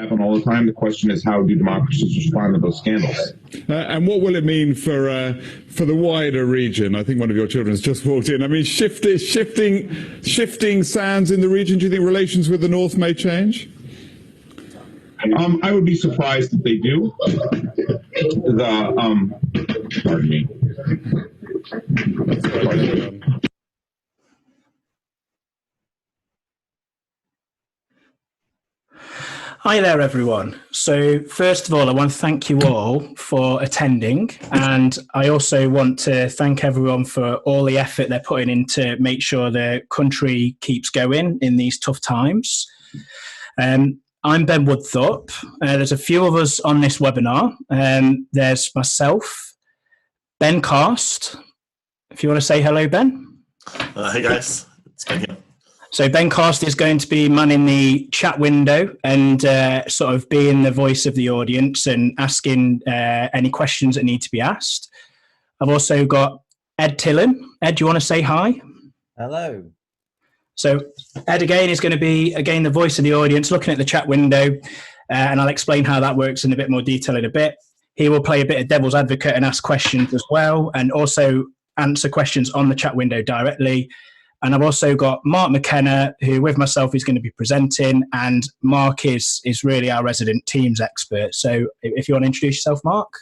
happen all the time. The question is, how do democracies respond to those scandals? And what will it mean for the wider region? I think one of your children has just walked in. I mean, shifting sands in the region. Do you think relations with the North may change? I would be surprised if they do. Pardon me. Hi there, everyone. So first of all, I want to thank you all for attending. And I also want to thank everyone for all the effort they're putting in to make sure the country keeps going in these tough times. I'm Ben Woodthorpe. There's a few of us on this webinar. There's myself, Ben Karst. If you want to say hello, Ben. Hey guys, it's Ben here. So Ben Karst is going to be manning the chat window and sort of being the voice of the audience and asking any questions that need to be asked. I've also got Ed Tillen. Ed, do you want to say hi? Hello. So Ed again is going to be the voice of the audience looking at the chat window, and I'll explain how that works in a bit more detail in a bit. He will play a bit of devil's advocate and ask questions as well, and also answer questions on the chat window directly. And I've also got Mark McKenna, who with myself is going to be presenting, and Mark is really our resident Teams expert. So if you want to introduce yourself, Mark.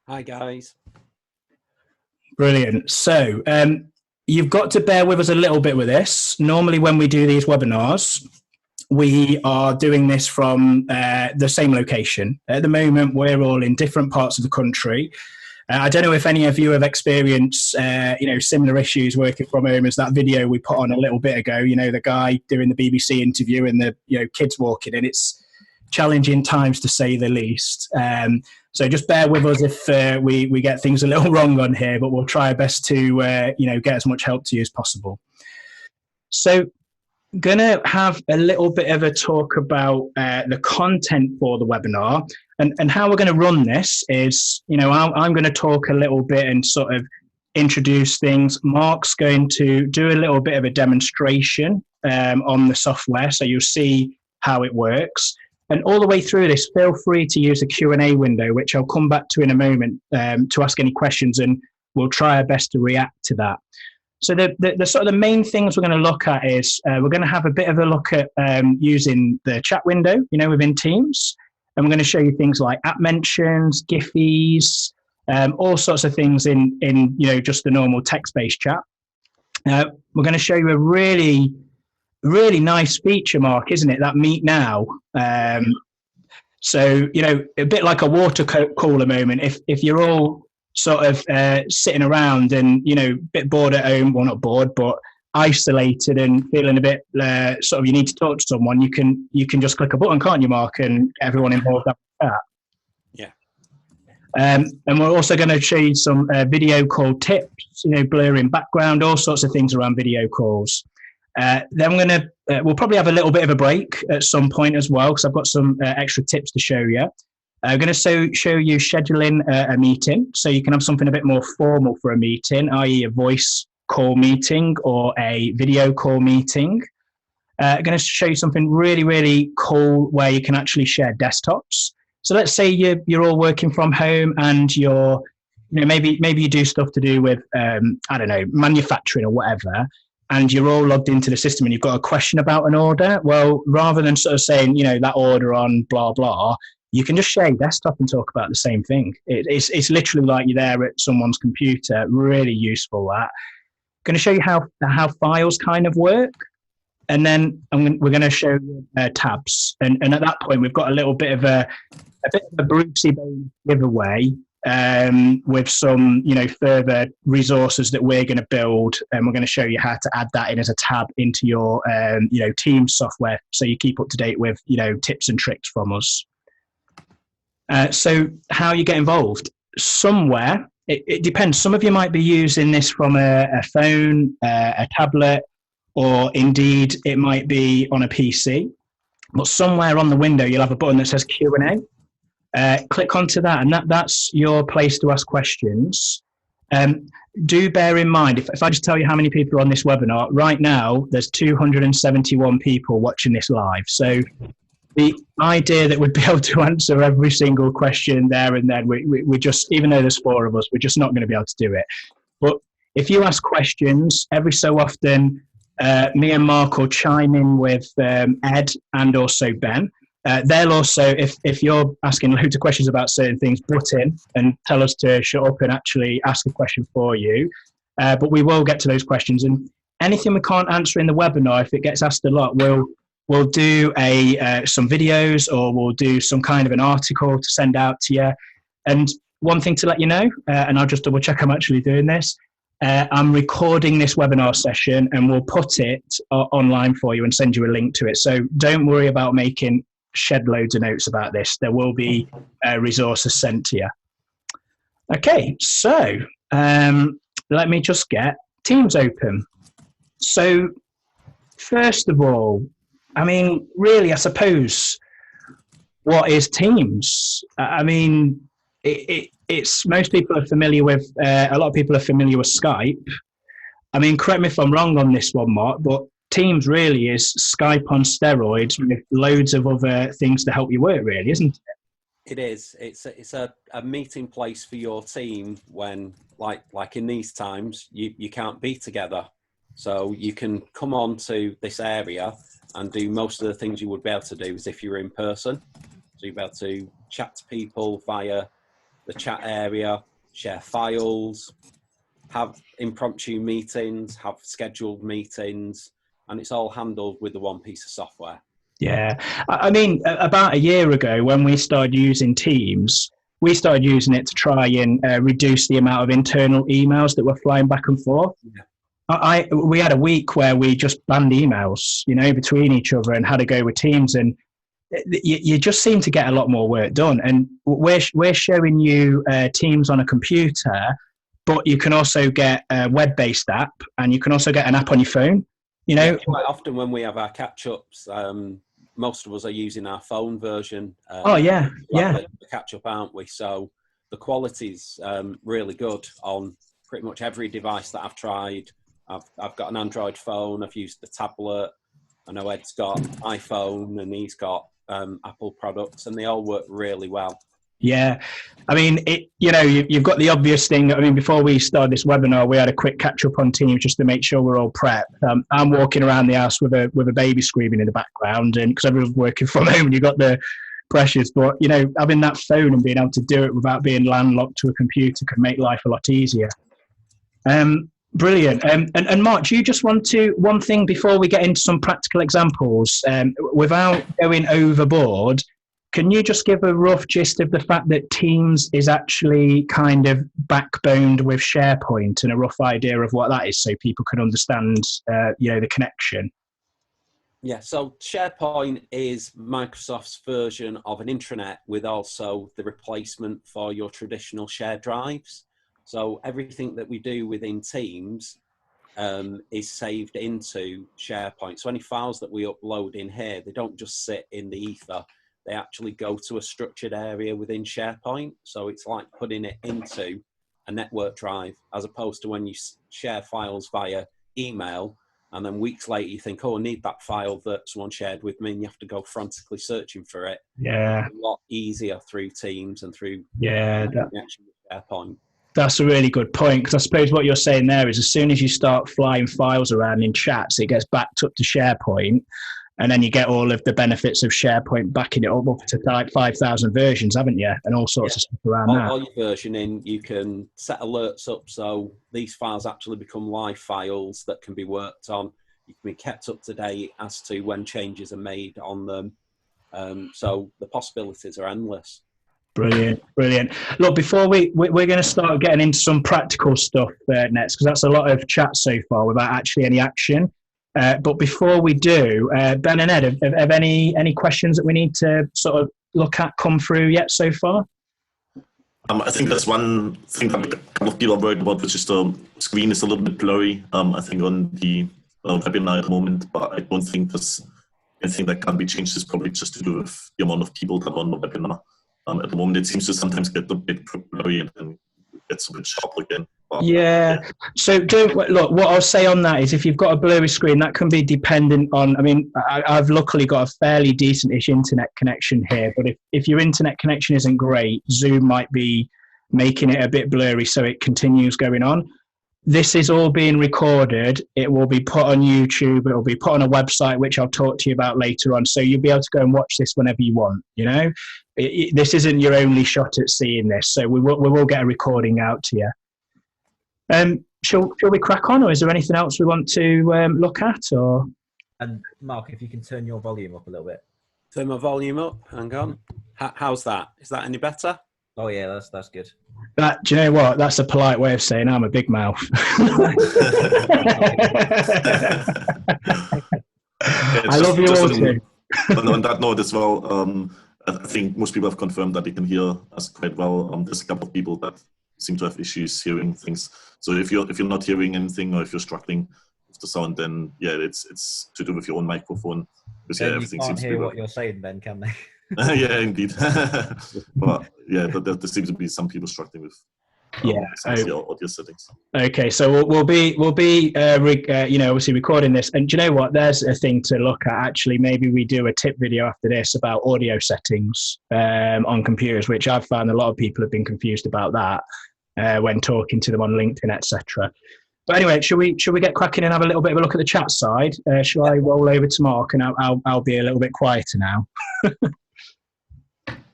Hi, guys. Brilliant. So you've got to bear with us a little bit with this. Normally when we do these webinars, we are doing this from the same location. At the moment, we're all in different parts of the country. I don't know if any of you have experienced, similar issues working from home as that video we put on a little bit ago, the guy doing the BBC interview and the, kids walking in. It's challenging times to say the least. So just bear with us if we get things a little wrong on here, but we'll try our best to, get as much help to you as possible. So going to have a little bit of a talk about the content for the webinar. And how we're going to run this is, I'm going to talk a little bit and sort of introduce things. Mark's going to do a little bit of a demonstration on the software, so you'll see how it works. And all the way through this, feel free to use the Q&A window, which I'll come back to in a moment, to ask any questions, and we'll try our best to react to that. So the sort of the main things we're going to look at is we're going to have a bit of a look at using the chat window, within Teams. And we're going to show you things like app mentions, Giphies, all sorts of things in just the normal text-based chat. We're going to show you a really, really nice feature, Mark, isn't it? That Meet Now. So, a bit like a water cooler moment. If you're all sort of sitting around and, a bit bored at home, well, not bored, but isolated and feeling a bit sort of you need to talk to someone, you can just click a button, can't you, Mark, and everyone involved up with that. Yeah. And we're also going to show you some video call tips, blurring background, all sorts of things around video calls. Then we'll probably have a little bit of a break at some point as well, because I've got some extra tips to show you. I'm going to show you scheduling a meeting, so you can have something a bit more formal for a meeting, i.e. a voice call meeting or a video call meeting. I'm going to show you something really, really cool where you can actually share desktops. So let's say you're all working from home and you're, maybe you do stuff to do with, manufacturing or whatever, and you're all logged into the system and you've got a question about an order. Well, rather than sort of saying, that order on blah, blah, you can just share your desktop and talk about the same thing. It's literally like you're there at someone's computer. Really useful, that. Going to show you how files kind of work, and then we're going to show you tabs. And at that point, we've got a little bit of a Brucey giveaway with some further resources that we're going to build, and we're going to show you how to add that in as a tab into your Teams software, so you keep up to date with tips and tricks from us. So how you get involved? Somewhere. It depends. Some of you might be using this from a phone, a tablet, or indeed it might be on a PC. But somewhere on the window, you'll have a button that says Q&A. Click onto that, and that's your place to ask questions. Do bear in mind, if I just tell you how many people are on this webinar, right now, there's 271 people watching this live. So the idea that we'd be able to answer every single question there and then, we just, even though there's 4 of us, we're just not going to be able to do it. But if you ask questions every so often, me and Mark will chime in with Ed and also Ben. They'll also, if you're asking loads of questions about certain things, butt in and tell us to shut up and actually ask a question for you. But we will get to those questions. And anything we can't answer in the webinar, if it gets asked a lot, we'll do some videos, or we'll do some kind of an article to send out to you. And one thing to let you know, and I'll just double check I'm actually doing this, I'm recording this webinar session and we'll put it online for you and send you a link to it. So don't worry about making shed loads of notes about this. There will be resources sent to you. Okay, so let me just get Teams open. So first of all, I mean, really, I suppose, what is Teams? I mean, it's most people are familiar with, a lot of people are familiar with Skype. I mean, correct me if I'm wrong on this one, Mark, but Teams really is Skype on steroids with loads of other things to help you work, really, isn't it? It is. It's a meeting place for your team when, like in these times, you can't be together. So you can come on to this area and do most of the things you would be able to do as if you were in person. So you'll be able to chat to people via the chat area, share files, have impromptu meetings, have scheduled meetings, and it's all handled with the one piece of software. Yeah. I mean, about a year ago when we started using Teams, we started using it to try and reduce the amount of internal emails that were flying back and forth. Yeah. We had a week where we just banned emails, between each other and had to go with Teams, and you just seem to get a lot more work done. And we're showing you Teams on a computer, but you can also get a web-based app, and you can also get an app on your phone. Quite often when we have our catch-ups, most of us are using our phone version. The catch-up, aren't we? So the quality's really good on pretty much every device that I've tried. I've got an Android phone. I've used the tablet. I know Ed's got iPhone and he's got Apple products, and they all work really well. Yeah, I mean, you've got the obvious thing. I mean, before we started this webinar, we had a quick catch up on Teams just to make sure we're all prepped. I'm walking around the house with a baby screaming in the background, and because everyone's working from home, and you've got the pressures. But having that phone and being able to do it without being landlocked to a computer can make life a lot easier. Brilliant. And Mark, do you just want to, one thing before we get into some practical examples, without going overboard, can you just give a rough gist of the fact that Teams is actually kind of backboned with SharePoint, and a rough idea of what that is so people can understand, the connection? Yeah, so SharePoint is Microsoft's version of an intranet with also the replacement for your traditional shared drives. So everything that we do within Teams is saved into SharePoint. So any files that we upload in here, they don't just sit in the ether. They actually go to a structured area within SharePoint. So it's like putting it into a network drive, as opposed to when you share files via email, and then weeks later you think, oh, I need that file that someone shared with me, and you have to go frantically searching for it. Yeah. It's a lot easier through Teams and through connection with SharePoint. That's a really good point, because I suppose what you're saying there is as soon as you start flying files around in chats, it gets backed up to SharePoint, and then you get all of the benefits of SharePoint backing it up to like 5,000 versions, haven't you? And all sorts of stuff around that. All your versioning, you can set alerts up so these files actually become live files that can be worked on. You can be kept up to date as to when changes are made on them. So the possibilities are endless. Brilliant. Look, before we're going to start getting into some practical stuff next, because that's a lot of chat so far without actually any action. But before we do, Ben and Ed, have any questions that we need to sort of look at come through yet so far? I think there's one thing that a couple of people are worried about, which is the screen is a little bit blurry, I think, on the webinar at the moment, but I don't think there's anything that can be changed. It's probably just to do with the amount of people that are on the webinar. At the moment, it seems to sometimes get a bit blurry and then gets a bit sharp again. But, Yeah. So look. What I'll say on that is, if you've got a blurry screen, that can be dependent on. I mean, I've luckily got a fairly decent-ish internet connection here, but if your internet connection isn't great, Zoom might be making it a bit blurry, so it continues going on. This is all being recorded. It will be put on YouTube. It will be put on a website, which I'll talk to you about later on. So you'll be able to go and watch this whenever you want. You know, this isn't your only shot at seeing this. So we will get a recording out to you. Shall we crack on, or is there anything else we want to look at? Or And Mark, if you can turn your volume up a little bit. Turn my volume up. Hang on. How's that? Is that any better? Oh yeah, that's good. that? Do you know what? That's a polite way of saying I'm a big mouth. yeah, I love you all too. On that note as well, I think most people have confirmed that they can hear us quite well. There's a couple of people that seem to have issues hearing things. So if you're not hearing anything, or if you're struggling with the sound, then yeah, it's to do with your own microphone. Because yeah, everything you can't seems to hear be what you're saying, then, can they? yeah, indeed. But yeah, there seems to be some people struggling with some of the audio settings. Okay, so we'll be obviously recording this, and do you know what? There's a thing to look at. Actually, maybe we do a tip video after this about audio settings on computers, which I've found a lot of people have been confused about that when talking to them on LinkedIn, etc. But anyway, should we get cracking and have a little bit of a look at the chat side? Shall I roll over to Mark, and I'll be a little bit quieter now.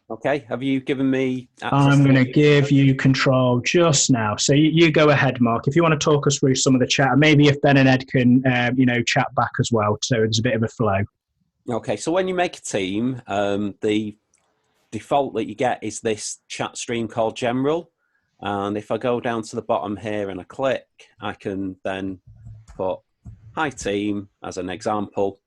Okay, have you given me access? I'm going to give you control just now. So you go ahead, Mark. If you want to talk us through some of the chat, and maybe if Ben and Ed can, chat back as well, so there's a bit of a flow. Okay, so when you make a team, the default that you get is this chat stream called General. And if I go down to the bottom here and I click, I can then put Hi Team as an example,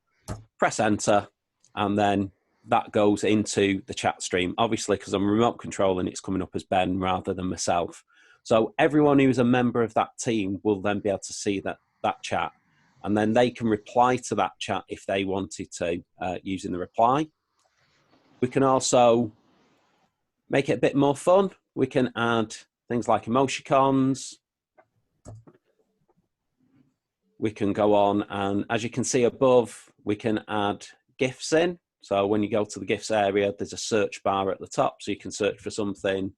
press Enter, and then that goes into the chat stream. Obviously, because I'm remote controlling, it's coming up as Ben rather than myself. So everyone who's a member of that team will then be able to see that chat. And then they can reply to that chat if they wanted to, using the reply. We can also make it a bit more fun. We can add things like emoticons. We can go on, and as you can see above, we can add GIFs in. So when you go to the GIFs area, there's a search bar at the top, so you can search for something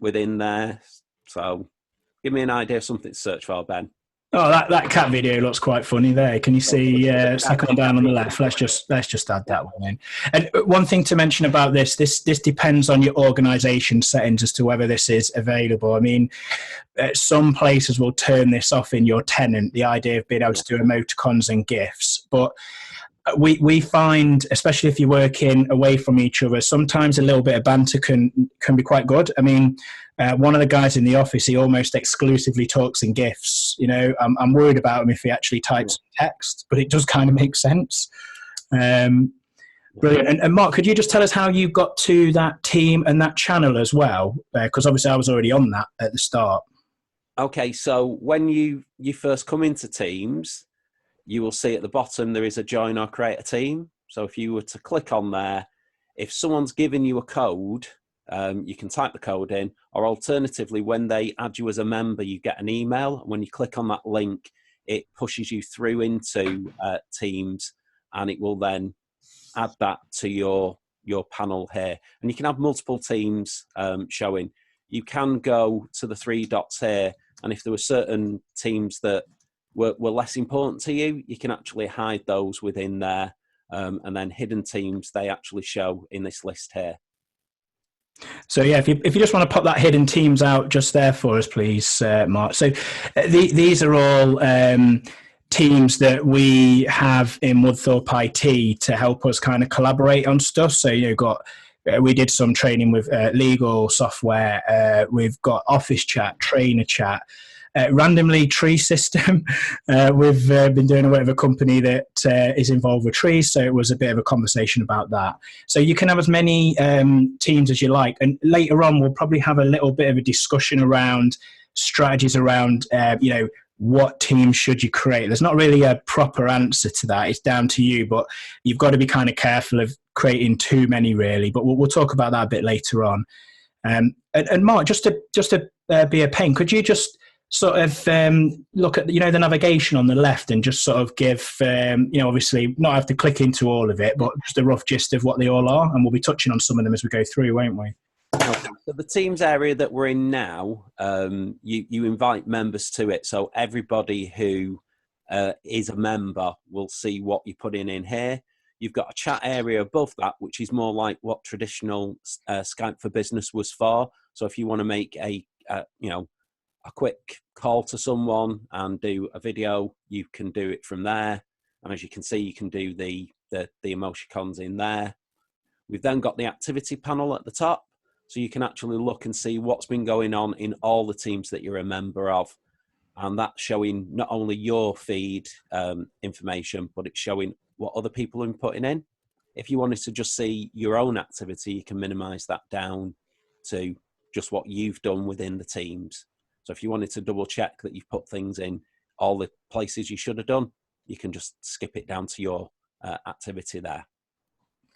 within there. So give me an idea of something to search for, Ben. Oh, that cat video looks quite funny there. Can you see second one down on the left? Let's just add that one in. And one thing to mention about this depends on your organisation settings as to whether this is available. I mean, some places will turn this off in your tenant, the idea of being able to do emoticons and GIFs, but we find, especially if you're working away from each other, sometimes a little bit of banter can be quite good. I mean, one of the guys in the office, he almost exclusively talks in GIFs. You know, I'm worried about him if he actually types text, but it does kind of make sense. Brilliant. And Mark, could you just tell us how you got to that team and that channel as well? Because obviously I was already on that at the start. Okay, so when you first come into Teams, you will see at the bottom there is a join or create a team. So if you were to click on there, if someone's given you a code, you can type the code in, or alternatively, when they add you as a member, you get an email. When you click on that link, it pushes you through into Teams, and it will then add that to your panel here. And you can have multiple teams showing. You can go to the three dots here, and if there were certain teams that were less important to you, you can actually hide those within there. And then hidden teams, they actually show in this list here. So yeah, if you just want to pop that hidden teams out just there for us, please, Mark. So these are all teams that we have in Woodthorpe IT to help us kind of collaborate on stuff. So we did some training with legal software. We've got Office Chat, Trainer Chat. Randomly Tree System. We've been doing away with a company that is involved with trees, so it was a bit of a conversation about that. So you can have as many teams as you like, and later on we'll probably have a little bit of a discussion around strategies around what team should you create. There's not really a proper answer to that. It's down to you, but you've got to be kind of careful of creating too many, really. But we'll talk about that a bit later on. And Mark, just to be a pain. Could you just sort of look at, the navigation on the left and just sort of give, obviously not have to click into all of it, but just a rough gist of what they all are, and we'll be touching on some of them as we go through, won't we? Okay. So the teams area that we're in now, you invite members to it. So everybody who is a member will see what you're putting in here. You've got a chat area above that, which is more like what traditional Skype for Business was for. So if you want to make a quick call to someone and do a video, you can do it from there. And as you can see, you can do the emoticons in there. We've then got the activity panel at the top. So you can actually look and see what's been going on in all the teams that you're a member of. And that's showing not only your feed information, but it's showing what other people are putting in. If you wanted to just see your own activity, you can minimize that down to just what you've done within the teams. So if you wanted to double check that you've put things in all the places you should have done, you can just skip it down to your activity there.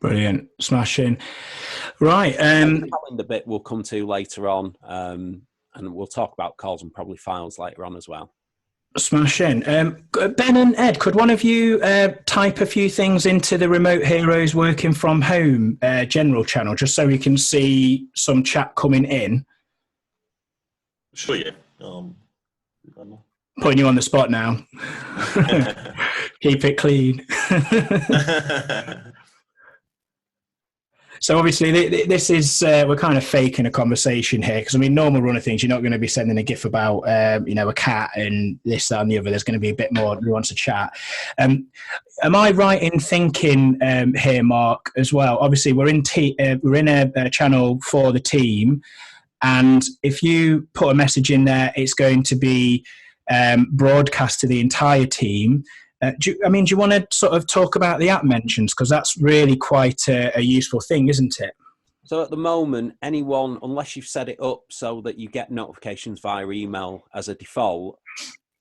Brilliant. Smashing. Right. The calendar bit we'll come to later on, and we'll talk about calls and probably files later on as well. Smashing. Ben and Ed, could one of you type a few things into the Remote Heroes Working From Home general channel, just so we can see some chat coming in? Sure, yeah. Putting you on the spot now. Keep it clean. So obviously this is, we're kind of faking a conversation here, because I mean, normal run of things, you're not going to be sending a GIF about, a cat and this, that and the other. There's going to be a bit more nuance of chat. Am I right in thinking here, Mark, as well? Obviously we're in a channel for the team, and if you put a message in there, it's going to be broadcast to the entire team. Do you want to sort of talk about the app mentions? Because that's really quite a useful thing, isn't it? So at the moment, anyone, unless you've set it up so that you get notifications via email as a default,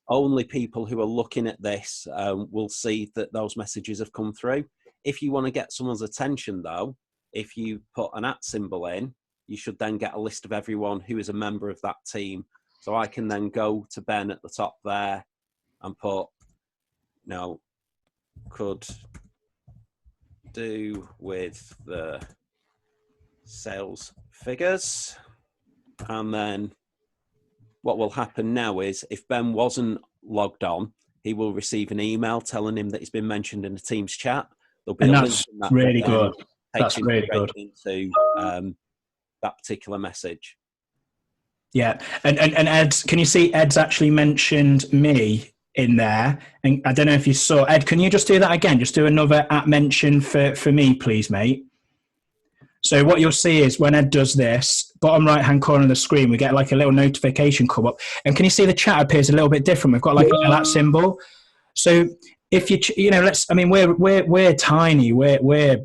only people who are looking at this will see that those messages have come through. If you want to get someone's attention, though, if you put an @ symbol in, you should then get a list of everyone who is a member of that team. So I can then go to Ben at the top there and put, could do with the sales figures. And then what will happen now is, if Ben wasn't logged on, he will receive an email telling him that he's been mentioned in the Teams chat. There'll be and a that's link really good. That's really good. Into that particular message. Yeah. And Ed, can you see Ed's actually mentioned me in there? And I don't know if you saw, Ed, can you just do that again? Just do another @ mention for me, please, mate. So what you'll see is when Ed does this, bottom right-hand corner of the screen, we get like a little notification come up. And can you see the chat appears a little bit different? We've got like a @ symbol. So if we're tiny, we're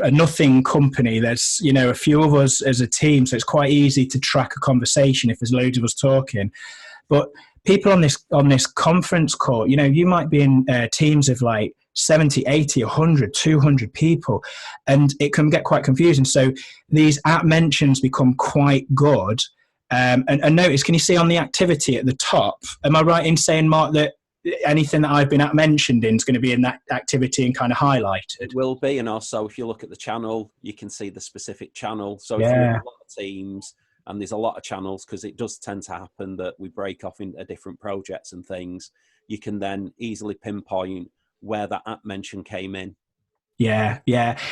a nothing company. There's, a few of us as a team, so it's quite easy to track a conversation if there's loads of us talking. But people on this conference call, you might be in teams of like 70, 80, 100, 200 people, and it can get quite confusing. So these @ mentions become quite good. And notice, can you see on the activity at the top, am I right in saying, Mark, that anything that I've been mentioned in is going to be in that activity and kind of highlighted? It will be, and also if you look at the channel, you can see the specific channel. So if Yeah. you're in a lot of teams, and there's a lot of channels, because it does tend to happen that we break off into different projects and things, you can then easily pinpoint where that @ mention came in. Yeah.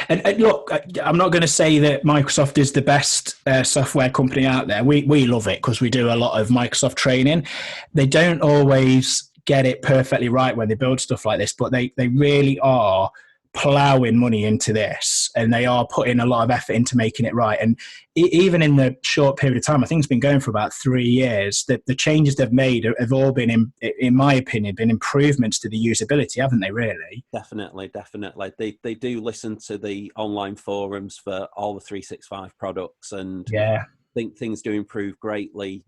And look, I'm not going to say that Microsoft is the best software company out there. We love it because we do a lot of Microsoft training. They don't always get it perfectly right when they build stuff like this, but they really are plowing money into this, and they are putting a lot of effort into making it right. And even in the short period of time, I think it's been going for about 3 years, that the changes they've made have all been, in my opinion, been improvements to the usability, haven't they, really? Definitely. They do listen to the online forums for all the 365 products, and yeah, think things do improve greatly,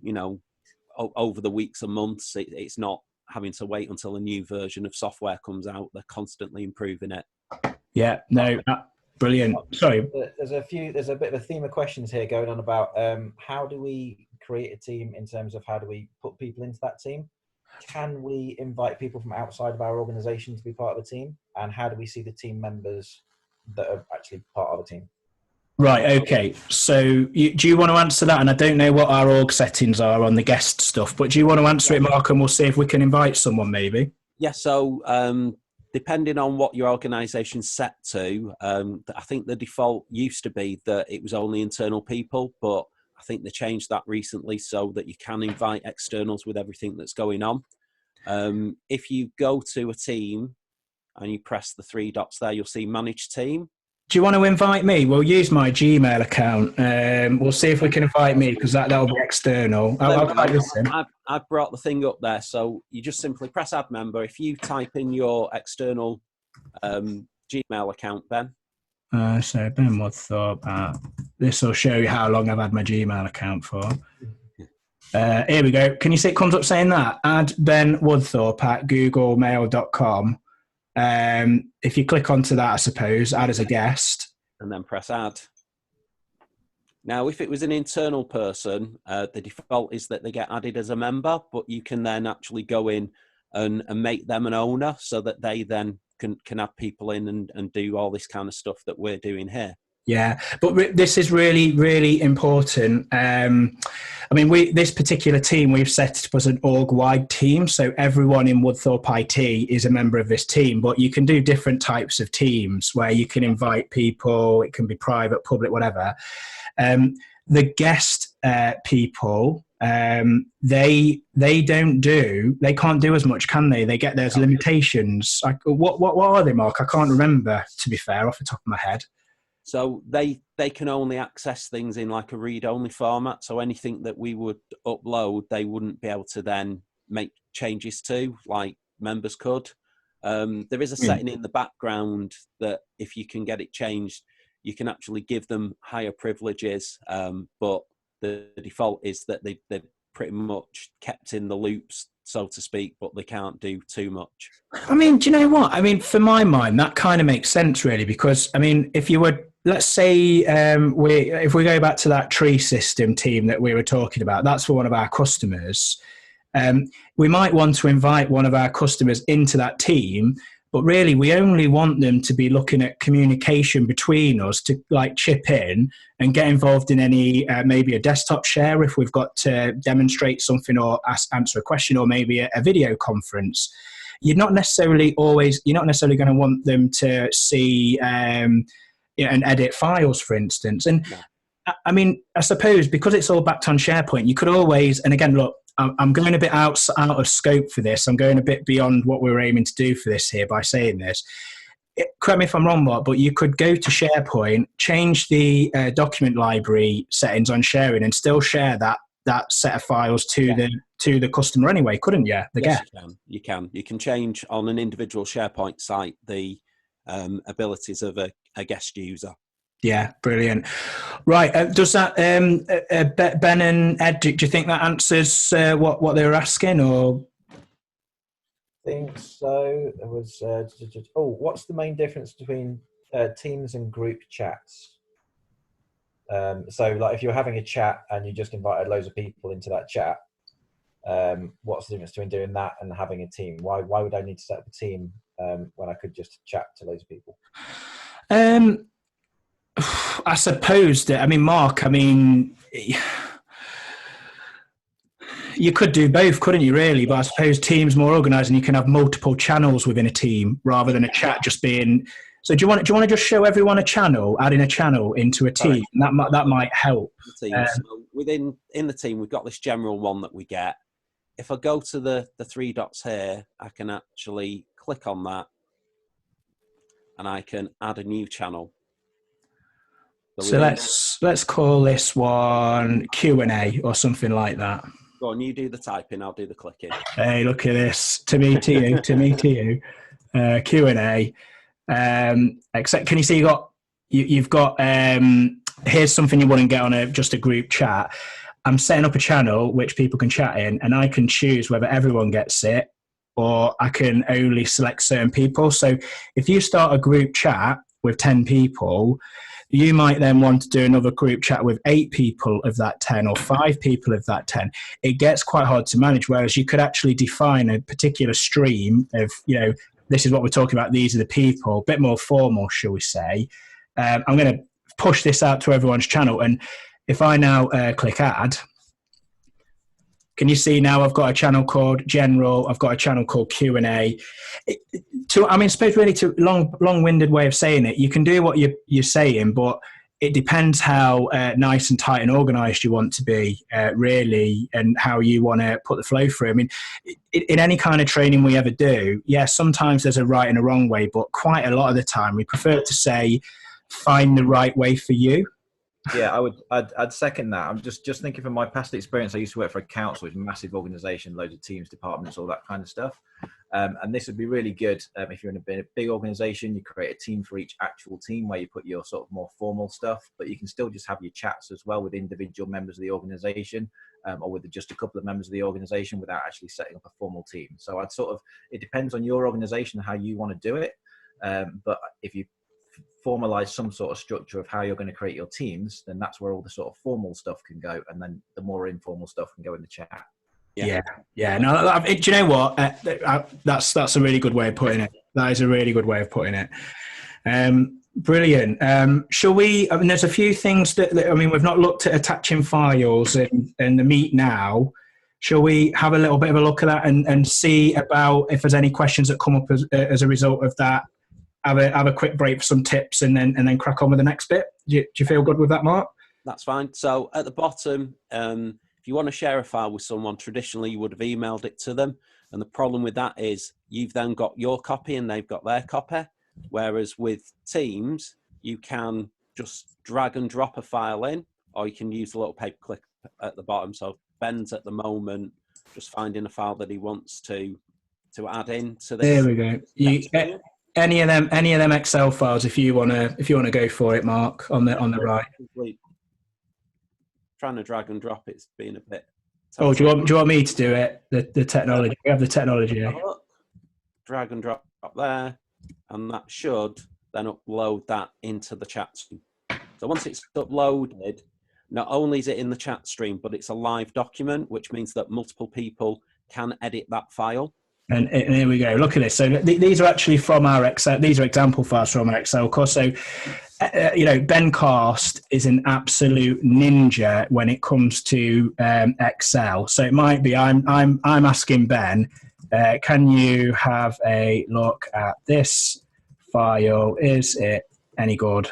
over the weeks and months. It's not having to wait until a new version of software comes out. They're constantly improving it. Yeah, no, brilliant. Sorry. There's a bit of a theme of questions here going on about how do we create a team in terms of how do we put people into that team? Can we invite people from outside of our organisation to be part of the team? And how do we see the team members that are actually part of the team? Right, okay. So do you want to answer that? And I don't know what our org settings are on the guest stuff, but do you want to answer it, Mark, and we'll see if we can invite someone maybe? Yeah, so depending on what your organisation's set to, I think the default used to be that it was only internal people, but I think they changed that recently so that you can invite externals with everything that's going on. If you go to a team and you press the three dots there, you'll see Manage Team. Do you want to invite me? We'll use my Gmail account. We'll see if we can invite me because that'll be external. I've brought the thing up there, so you just simply press Add Member. If you type in your external Gmail account, Ben. So Ben Woodthorpe. This will show you how long I've had my Gmail account for. Here we go. Can you see it comes up saying that? Add Ben Woodthorpe at googlemail.com. If you click onto that, I suppose, add as a guest. And then press Add. Now, if it was an internal person, the default is that they get added as a member, but you can then actually go in and make them an owner so that they then can add people in and do all this kind of stuff that we're doing here. Yeah, but this is really, really important. This particular team we've set up as an org-wide team, so everyone in Woodthorpe IT is a member of this team, but you can do different types of teams where you can invite people, it can be private, public, whatever. The guest people, they can't do as much, can they? They get those limitations. What are they, Mark? I can't remember, to be fair, off the top of my head. So they can only access things in like a read-only format. So anything that we would upload, they wouldn't be able to then make changes to, like members could. There is a setting in the background that if you can get it changed, you can actually give them higher privileges. But the default is that they're pretty much kept in the loops, so to speak, but they can't do too much. Do you know what? For my mind, that kind of makes sense, really, because, if you were, let's say, if we go back to that tree system team that we were talking about, that's for one of our customers. We might want to invite one of our customers into that team, but really we only want them to be looking at communication between us to chip in and get involved in any, maybe a desktop share if we've got to demonstrate something or answer a question, or maybe a video conference. You're not necessarily going to want them to see and edit files, for instance. And no. I suppose because it's all backed on SharePoint, you could always, and again, look, I'm going a bit out of scope for this. I'm going a bit beyond what we were aiming to do for this here by saying this. Correct me if I'm wrong, Mark, but you could go to SharePoint, change the document library settings on sharing, and still share that set of files to the customer anyway, couldn't you? Yes, you can. You can change on an individual SharePoint site the abilities of a guest user. Yeah, brilliant. Right, does that Ben and Ed? Do you think that answers what they were asking, or? I think so. There was. What's the main difference between Teams and group chats? So, if you're having a chat and you just invited loads of people into that chat, what's the difference between doing that and having a team? Why would I need to set up a team when I could just chat to loads of people? I suppose that, Mark, you could do both, couldn't you, really? But I suppose Teams more organised and you can have multiple channels within a team rather than a chat just being... So do you want to just show everyone a channel, adding a channel into a team? That might help. So in the team, we've got this general one that we get. If I go to the three dots here, I can actually click on that and I can add a new channel. So let's call this one Q&A or something like that. Go on, you do the typing, I'll do the clicking. Hey, look at this. To me, to you, to me, to you. Q&A. Except, can you see you've got here's something you wouldn't get on just a group chat. I'm setting up a channel which people can chat in, and I can choose whether everyone gets it or I can only select certain people. So if you start a group chat with 10 people, You might then want to do another group chat with 8 people of that 10 or 5 people of that 10. It gets quite hard to manage, whereas you could actually define a particular stream of, this is what we're talking about, these are the people, a bit more formal, shall we say. I'm going to push this out to everyone's channel, and if I now click add, can you see now I've got a channel called General, I've got a channel called Q&A. Suppose really to long-winded way of saying it, you can do what you're saying, but it depends how nice and tight and organised you want to be, really, and how you want to put the flow through. I mean, in any kind of training we ever do, sometimes there's a right and a wrong way, but quite a lot of the time we prefer to say, find the right way for you. Yeah, I'd second that. I'm just thinking from my past experience. I used to work for a council, which is a massive organisation, loads of teams, departments, all that kind of stuff. And this would be really good if you're in a big organisation. You create a team for each actual team where you put your sort of more formal stuff, but you can still just have your chats as well with individual members of the organisation, or with just a couple of members of the organisation without actually setting up a formal team. So it depends on your organisation how you want to do it. But if you formalize some sort of structure of how you're going to create your teams, then that's where all the sort of formal stuff can go, and then the more informal stuff can go in the chat. No, do you know what? That's a really good way of putting it. That is a really good way of putting it. Brilliant. Shall we? There's a few things that we've not looked at attaching files in the meet now. Shall we have a little bit of a look at that and see about if there's any questions that come up as a result of that? Have a quick break for some tips and then crack on with the next bit. Do you feel good with that, Mark? That's fine. So at the bottom, if you want to share a file with someone, traditionally you would have emailed it to them. And the problem with that is you've then got your copy and they've got their copy. Whereas with Teams, you can just drag and drop a file in, or you can use the little paperclip at the bottom. So Ben's at the moment just finding a file that he wants to add in to this. There we go. Any of them Excel files, if you wanna go for it, Mark, on the right. Trying to drag and drop it's been a bit. Oh, do you want me to do it? The technology. We have the technology here. Drag and drop up there, and that should then upload that into the chat stream. So once it's uploaded, not only is it in the chat stream, but it's a live document, which means that multiple people can edit that file. And here we go. Look at this. So these are actually from our Excel. These are example files from our Excel course. So, Ben Cast is an absolute ninja when it comes to Excel. So it might be I'm asking Ben, can you have a look at this file? Is it any good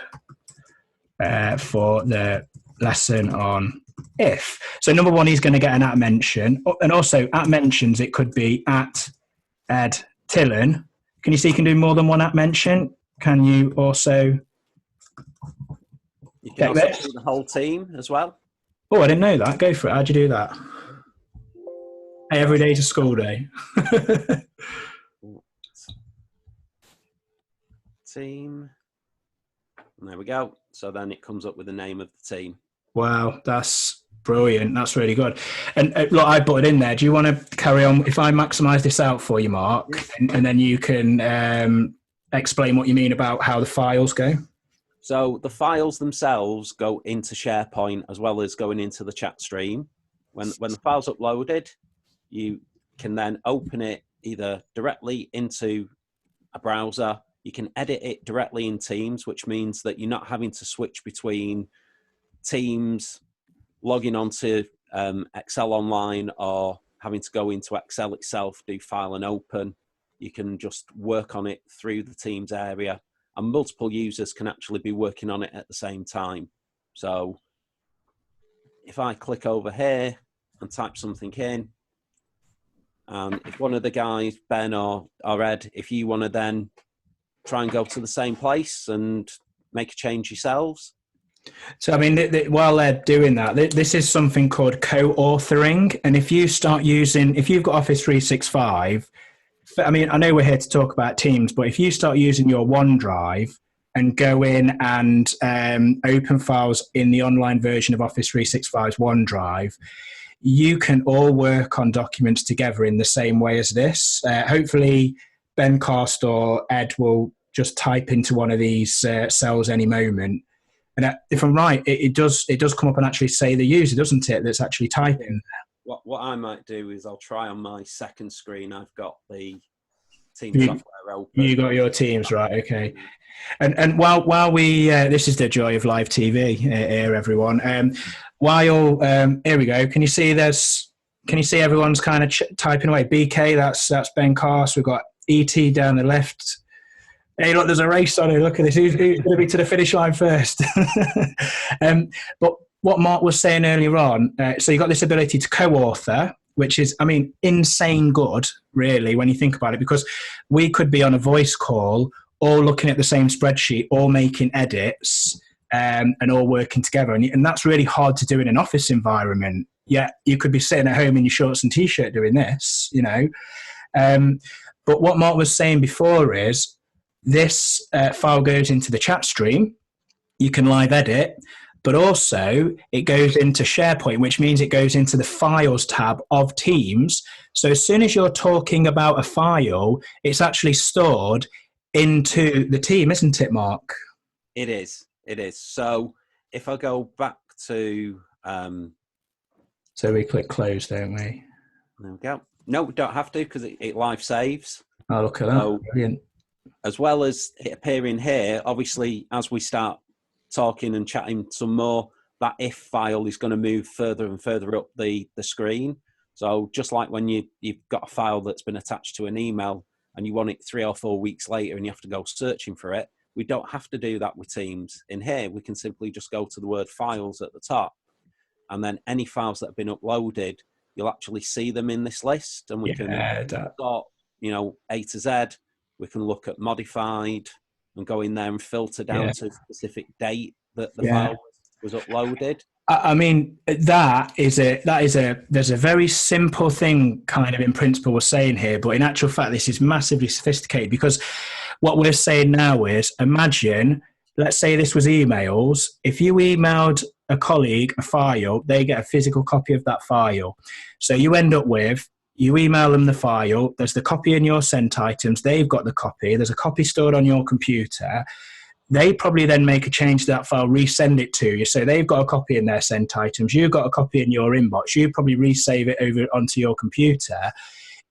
for the lesson on if? So number one, he's going to get an at mention, and also at mentions it could be at Ed Tillen. Can you see you can do more than one at mention? Can you also do the whole team as well? Oh, I didn't know that. Go for it. How'd you do that? Hey, every day's a school day. Team. And there we go. So then it comes up with the name of the team. Wow, that's brilliant. That's really good. And look, I put it in there. Do you want to carry on? If I maximise this out for you, Mark, and then you can explain what you mean about how the files go. So the files themselves go into SharePoint as well as going into the chat stream. When the file's uploaded, you can then open it either directly into a browser. You can edit it directly in Teams, which means that you're not having to switch between Teams, logging onto Excel Online, or having to go into Excel itself, do file and open. You can just work on it through the Teams area, and multiple users can actually be working on it at the same time. So if I click over here and type something in, and if one of the guys, Ben or Ed, if you want to then try and go to the same place and make a change yourselves. So, I mean, while they're doing that, this is something called co-authoring. And if you start using, if you've got Office 365, I mean, I know we're here to talk about Teams, but if you start using your OneDrive and go in and open files in the online version of Office 365's OneDrive, you can all work on documents together in the same way as this. Hopefully, Ben Cast or Ed will just type into one of these cells any moment. And if I'm right, it does come up and actually say the user, doesn't it? That's actually typing. What I might do is I'll try on my second screen. I've got the Teams software open. You got your Teams, right? Okay. And while we this is the joy of live TV here, everyone. While here we go. Can you see everyone's kind of typing away? BK, that's Ben Cast. We've got ET down the left. Hey, look, there's a race on it. Look at this. Who's going to be to the finish line first? But what Mark was saying earlier on, so you've got this ability to co-author, which is, I mean, insane good, really, when you think about it, because we could be on a voice call, all looking at the same spreadsheet, all making edits, and all working together. And that's really hard to do in an office environment. Yeah, you could be sitting at home in your shorts and T-shirt doing this, you know. But what Mark was saying before is, this file goes into the chat stream. You can live edit, but also it goes into SharePoint, which means it goes into the Files tab of Teams. So as soon as you're talking about a file, it's actually stored into the team, isn't it, Mark? It is. So if I go back to... So we click close, don't we? There we go. No, we don't have to, because it live saves. Oh, look at that. So, brilliant. As well as it appearing here, obviously, as we start talking and chatting some more, that if file is going to move further and further up the screen. So just like when you've got a file that's been attached to an email and you want it 3 or 4 weeks later and you have to go searching for it, we don't have to do that with Teams. In here, we can simply just go to the word files at the top. And then any files that have been uploaded, you'll actually see them in this list. And we can sort, A to Z. We can look at modified and go in there and filter down to a specific date that the file was uploaded. I mean, there's a very simple thing kind of in principle we're saying here, but in actual fact, this is massively sophisticated, because what we're saying now is, imagine, let's say this was emails. If you emailed a colleague a file, they get a physical copy of that file. So you end up with, you email them the file, there's the copy in your sent items, they've got the copy, there's a copy stored on your computer. They probably then make a change to that file, resend it to you. So they've got a copy in their sent items, you've got a copy in your inbox, you probably resave it over onto your computer.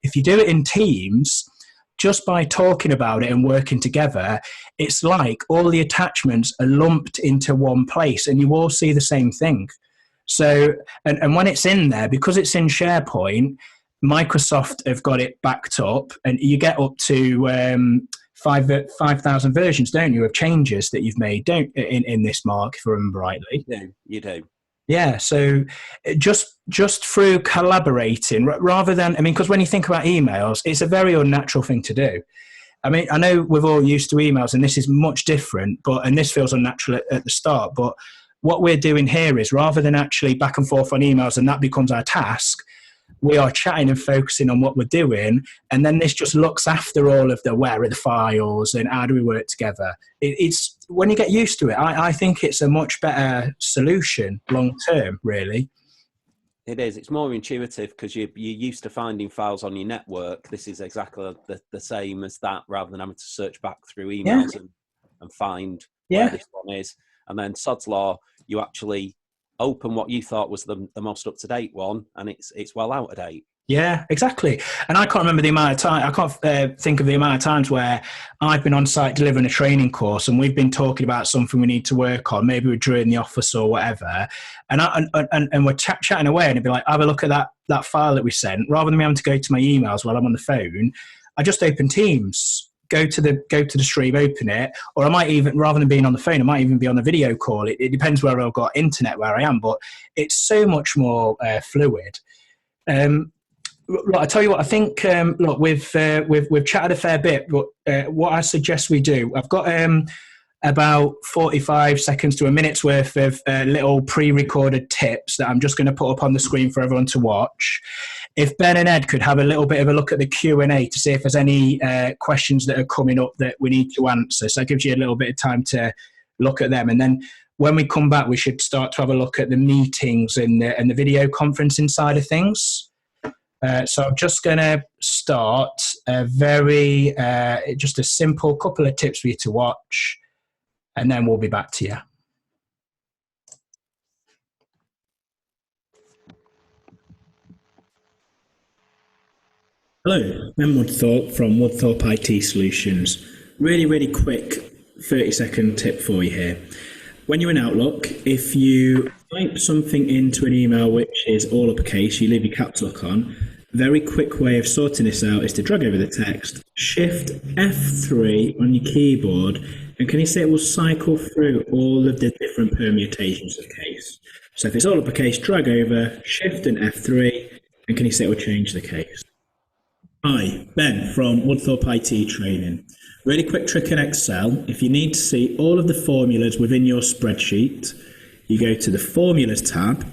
If you do it in Teams, just by talking about it and working together, it's like all the attachments are lumped into one place and you all see the same thing. So, and when it's in there, because it's in SharePoint, Microsoft have got it backed up, and you get up to 5,000 versions, don't you, of changes that you've made, in this, Mark, if I remember rightly. Yeah, you do. Yeah, so just through collaborating, rather than, I mean, because when you think about emails, it's a very unnatural thing to do. I mean, I know we're all used to emails, and this is much different, and this feels unnatural at the start, but what we're doing here is, rather than actually back and forth on emails and that becomes our task, we are chatting and focusing on what we're doing, and then this just looks after all of the where are the files and how do we work together. It's when you get used to it, I think it's a much better solution long term, really. It is. It's more intuitive because you're used to finding files on your network. This is exactly the same as that, rather than having to search back through emails and find where this one is. And then sod's law, you actually open what you thought was the most up-to-date one, and it's well out of date. Yeah, exactly. And I can't remember the amount of time, I can't think of the amount of times where I've been on site delivering a training course and we've been talking about something we need to work on, maybe we're during the office or whatever, and we're chatting away, and it'd be like, have a look at that file that we sent. Rather than me having to go to my emails while I'm on the phone, I just open Teams, go to the stream, open it, or I might even, rather than being on the phone, I might even be on a video call. It depends where I've got internet where I am, but it's so much more fluid. Look, I tell you what, I think, look, we've chatted a fair bit, but what I suggest we do, I've got about 45 seconds to a minute's worth of little pre-recorded tips that I'm just going to put up on the screen for everyone to watch. If Ben and Ed could have a little bit of a look at the Q&A to see if there's any questions that are coming up that we need to answer. So that gives you a little bit of time to look at them. And then when we come back, we should start to have a look at the meetings and the video conferencing side of things. So I'm just going to start just a simple couple of tips for you to watch, and then we'll be back to you. Hello, I'm Woodthorpe from Woodthorpe IT Solutions. Really quick 30-second tip for you here. When you're in Outlook, if you type something into an email which is all uppercase, you leave your caps lock on. Very quick way of sorting this out is to drag over the text, Shift F3 on your keyboard, and can you see it will cycle through all of the different permutations of case. So if it's all uppercase, drag over, Shift and F3, and can you see it will change the case. Hi, Ben from Woodthorpe IT Training. Really quick trick in Excel. If you need to see all of the formulas within your spreadsheet, you go to the Formulas tab,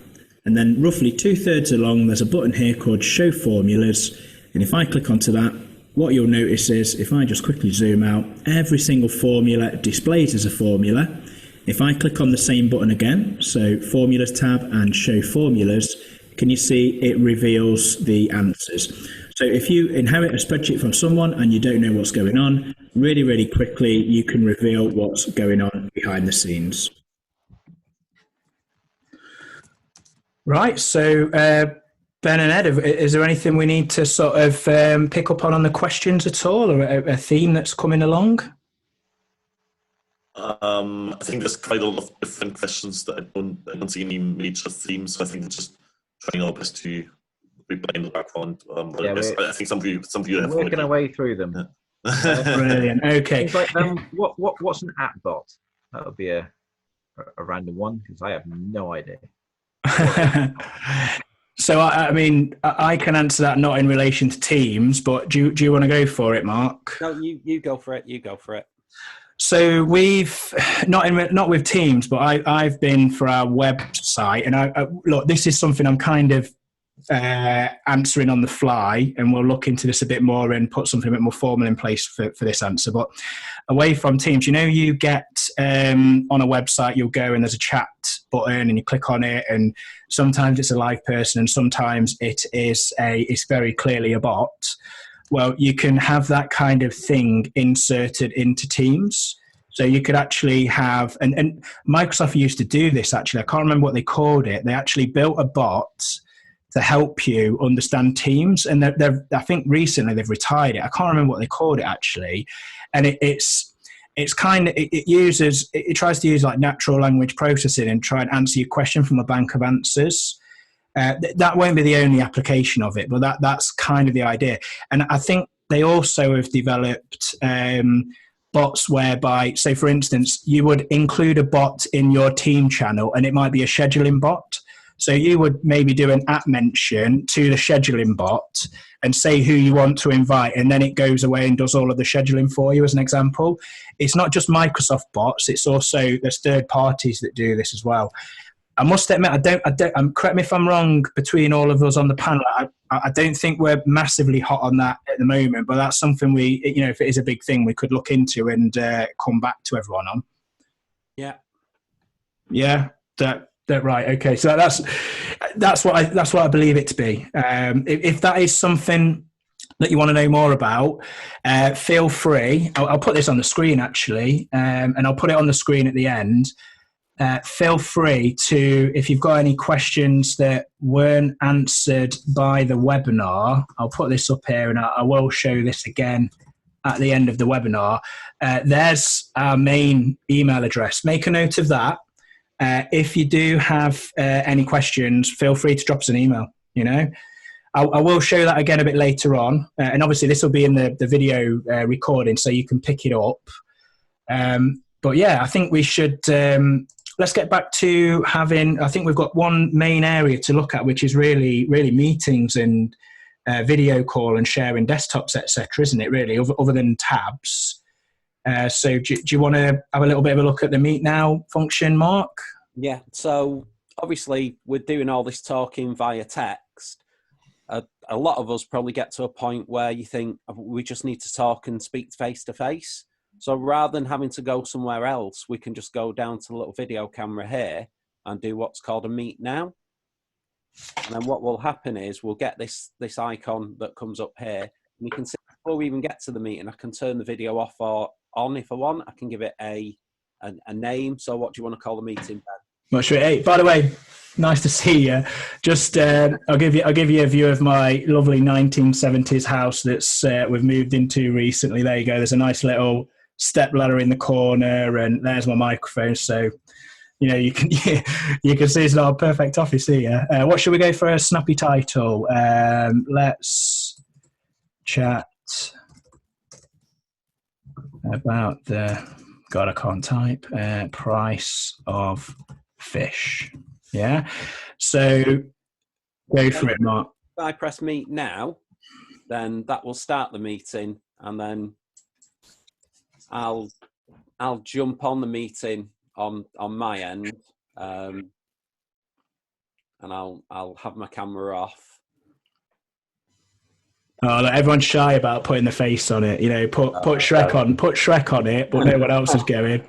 and then roughly 2/3 along, there's a button here called Show Formulas. And if I click onto that, what you'll notice is, if I just quickly zoom out, every single formula displays as a formula. If I click on the same button again, so Formulas tab and Show Formulas, can you see it reveals the answers? So if you inherit a spreadsheet from someone and you don't know what's going on, really quickly, you can reveal what's going on behind the scenes. Right. So, Ben and Ed, is there anything we need to sort of pick up on the questions at all, or a theme that's coming along? I think there's quite a lot of different questions that I don't see any major themes. So I think it's just trying our best to reply in the background. I think some of you have working our way through them. Brilliant. Okay. Like, what's an app bot? That would be a random one because I have no idea. So, I mean, I can answer that not in relation to Teams, but do you want to go for it, Mark? No, you go for it. You go for it. So we've not with Teams, but I've been for our website, and I look, this is something I'm kind of answering on the fly, and we'll look into this a bit more and put something a bit more formal in place for this answer. But away from Teams, you get on a website, you'll go and there's a chat button and you click on it, and sometimes it's a live person and sometimes it's very clearly a bot. Well, you can have that kind of thing inserted into Teams. So you could actually have, and Microsoft used to do this actually, I can't remember what they called it. They actually built a bot to help you understand Teams. And I think recently they've retired it. I can't remember what they called it actually. And it tries to use like natural language processing and try and answer your question from a bank of answers. That won't be the only application of it, but that's kind of the idea. And I think they also have developed bots whereby, say for instance, you would include a bot in your team channel and it might be a scheduling bot. So you would maybe do an app mention to the scheduling bot and say who you want to invite, and then it goes away and does all of the scheduling for you, as an example. It's not just Microsoft bots, it's also, there's third parties that do this as well. I must admit, correct me if I'm wrong, between all of us on the panel, I don't think we're massively hot on that at the moment, but that's something if it is a big thing, we could look into and come back to everyone on. Yeah. Yeah, that right. Okay, so that's what I believe it to be. If that is something that you want to know more about, feel free. I'll put this on the screen actually, and I'll put it on the screen at the end. Feel free to, if you've got any questions that weren't answered by the webinar, I'll put this up here and I will show this again at the end of the webinar. There's our main email address. Make a note of that. If you do have any questions, feel free to drop us an email. I will show that again a bit later on. And obviously this will be in the video recording so you can pick it up. But yeah, I think we should... let's get back to I think we've got one main area to look at, which is really meetings and video call and sharing desktops, etc., isn't it, really, other than tabs? So do you want to have a little bit of a look at the Meet Now function, Mark? Yeah, so obviously we're doing all this talking via text. A lot of us probably get to a point where you think we just need to talk and speak face to face. So rather than having to go somewhere else, we can just go down to the little video camera here and do what's called a Meet Now. And then what will happen is we'll get this icon that comes up here. And you can see before we even get to the meeting, I can turn the video off or on if I want. I can give it a name. So what do you want to call the meeting, Ben? Much for it. Hey, by the way, nice to see you. Just I'll give you a view of my lovely 1970s house that's we've moved into recently. There you go. There's a nice little step ladder in the corner, and there's my microphone. So you can you can see it's not a perfect office here. What should we go for a snappy title? Let's chat about the God, I can't type. Price of fish. Yeah. So go for it, Mark. If I press meet now, then that will start the meeting, and then I'll jump on the meeting on my end, and I'll have my camera off. Oh, look, everyone's shy about putting the face on it. Put Shrek on it, but no one else is going.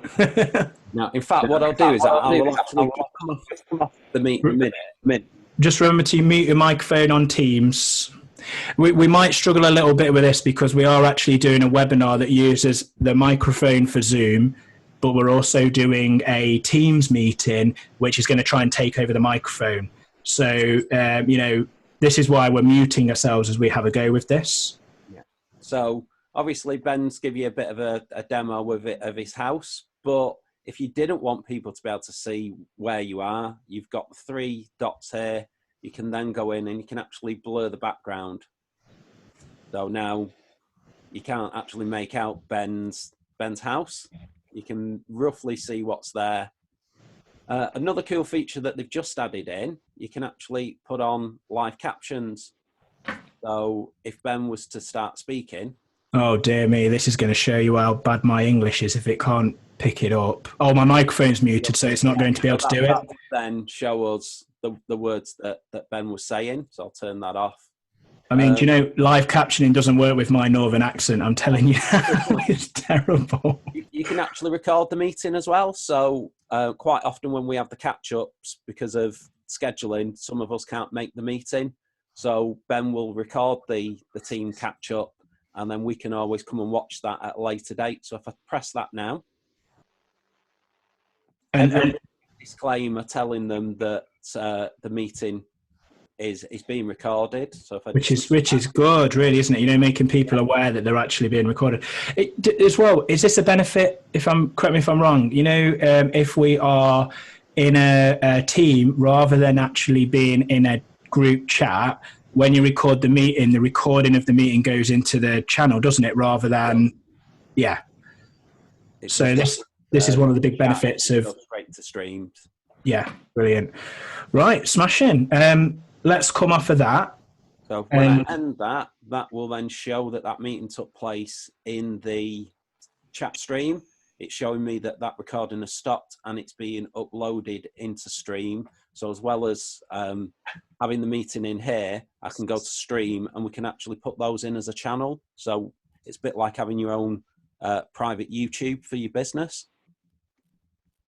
Now, in fact, what I'll do is I will actually come off the meeting minute. Just remember to mute your microphone on Teams. We might struggle a little bit with this because we are actually doing a webinar that uses the microphone for Zoom, but we're also doing a Teams meeting, which is going to try and take over the microphone. So, this is why we're muting ourselves as we have a go with this. Yeah. So obviously Ben's give you a bit of a demo of his house, but if you didn't want people to be able to see where you are, you've got the 3 dots here. You can then go in and you can actually blur the background. So now you can't actually make out Ben's house. You can roughly see what's there. Another cool feature that they've just added in, you can actually put on live captions. So if Ben was to start speaking... Oh, dear me, this is going to show you how bad my English is if it can't pick it up. Oh, my microphone's muted, so it's not going to be able to do it. That would then show us the words that Ben was saying, so I'll turn that off. I mean, live captioning doesn't work with my northern accent. I'm telling you, it's terrible. You can actually record the meeting as well. So quite often when we have the catch-ups, because of scheduling, some of us can't make the meeting. So Ben will record the team catch-up, and then we can always come and watch that at a later date. So if I press that now, and disclaimer telling them that the meeting is being recorded. So if which is good, really, isn't it? Making people aware that they're actually being recorded. As well, is this a benefit? Correct me if I'm wrong. If we are in a team rather than actually being in a group chat, when you record the meeting, the recording of the meeting goes into the channel, doesn't it? Rather than, yeah. So this is one of the big benefits of straight to streams. Yeah, brilliant. Right, smashing. Let's come off of that. So when I end that will then show that meeting took place in the chat stream. It's showing me that recording has stopped and it's being uploaded into stream. So as well as having the meeting in here, I can go to stream and we can actually put those in as a channel. So it's a bit like having your own private YouTube for your business.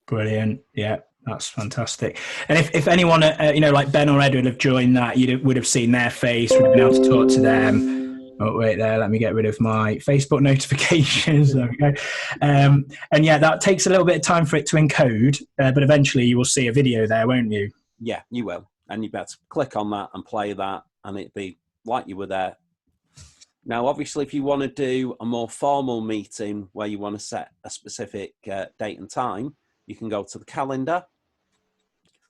Brilliant. Yeah. That's fantastic. And if anyone, like Ben or Edward have joined that, you would have seen their face, would have been able to talk to them. Oh, wait there, let me get rid of my Facebook notifications. There we go. And yeah, that takes a little bit of time for it to encode, but eventually you will see a video there, won't you? Yeah, you will. And you better click on that and play that, and it'd be like you were there. Now, obviously, if you want to do a more formal meeting where you want to set a specific date and time, you can go to the calendar.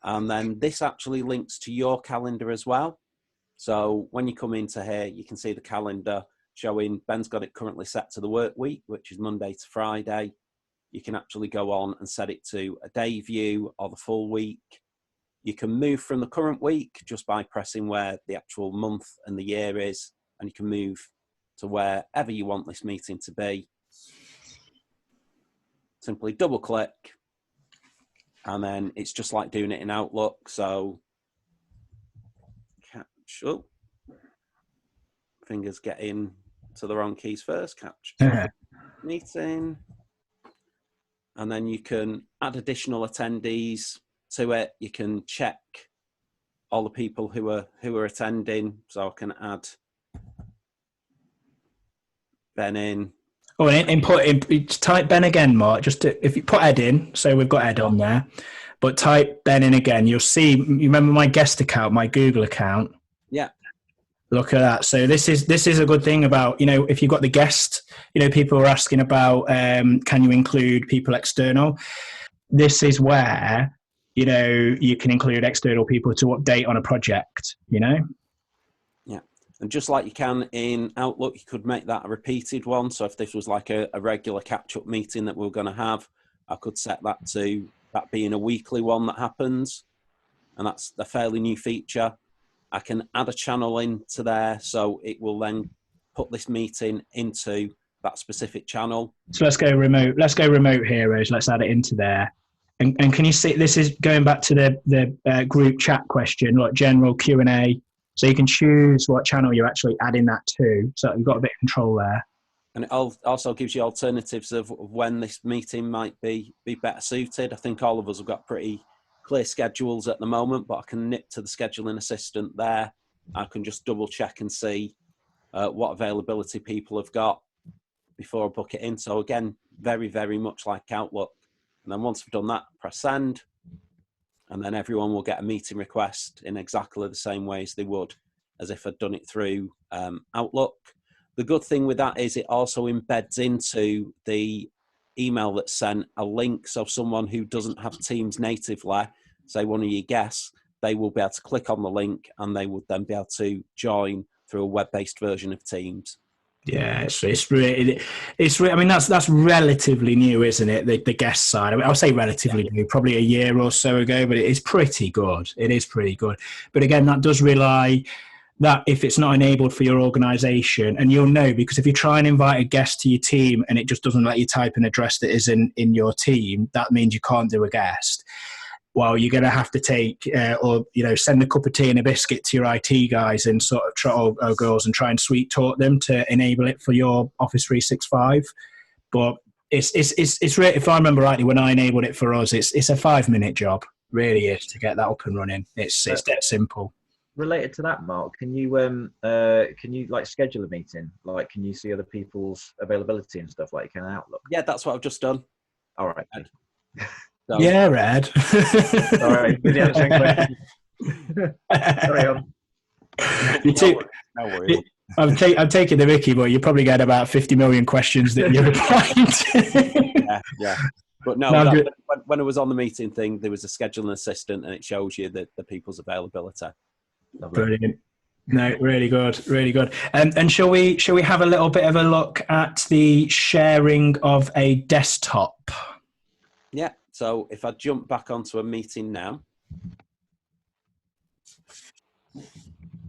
And then this actually links to your calendar as well. So when you come into here, you can see the calendar showing Ben's got it currently set to the work week, which is Monday to Friday. You can actually go on and set it to a day view or the full week. You can move from the current week just by pressing where the actual month and the year is, and you can move to wherever you want this meeting to be. Simply double click. And then it's just like doing it in Outlook. So, capture. Fingers getting to the wrong keys first. Capture meeting. And then you can add additional attendees to it. You can check all the people who are attending. So I can add Ben in. Oh, and type Ben again, Mark. If you put Ed in, so we've got Ed on there, but type Ben in again. You'll see. You remember my guest account, my Google account. Yeah. Look at that. So this is a good thing about, if you've got the guest. People are asking about can you include people external. This is where you can include external people to update on a project. Yeah. And just like you can in Outlook, you could make that a repeated one. So if this was like a regular catch-up meeting that we're going to have, I could set that to that being a weekly one that happens. And that's a fairly new feature. I can add a channel into there, so it will then put this meeting into that specific channel. So let's go remote. Let's go remote heroes. Let's add it into there. And can you see, this is going back to the group chat question, like general Q&A. So you can choose what channel you're actually adding that to. So you've got a bit of control there. And it also gives you alternatives of when this meeting might be better suited. I think all of us have got pretty clear schedules at the moment, but I can nip to the scheduling assistant there. I can just double check and see what availability people have got before I book it in. So again, very, very much like Outlook. And then once I've done that, press send. And then everyone will get a meeting request in exactly the same way as they would as if I'd done it through Outlook. The good thing with that is it also embeds into the email that's sent a link. So someone who doesn't have Teams natively, say one of your guests, they will be able to click on the link and they would then be able to join through a web-based version of Teams. Yeah, it's really. I mean, that's relatively new, isn't it? The guest side. I mean, I'll say relatively new, probably a year or so ago, but it is pretty good. It is pretty good. But again, that does rely that if it's not enabled for your organisation, and you'll know because if you try and invite a guest to your team and it just doesn't let you type an address that is in your team, that means you can't do a guest. Well, you're going to have to take send a cup of tea and a biscuit to your IT guys and sort of try, or girls, and try and sweet talk them to enable it for your Office 365. But it's really, if I remember rightly, when I enabled it for us, it's a 5-minute job, really is, to get that up and running. It's that simple. Related to that, Mark, can you like schedule a meeting? Like, can you see other people's availability and stuff like you can in Outlook? Yeah, that's what I've just done. All right. So, yeah, Ed. All right. Good answer. Carry on. No worries. I'm taking the Mickey, but you probably get about 50 million questions that you're replying to. Yeah. But no, when I was on the meeting thing, there was a scheduling assistant, and it shows you the people's availability. Brilliant. No, really good, really good. And shall we have a little bit of a look at the sharing of a desktop? Yeah. So if I jump back onto a meeting now,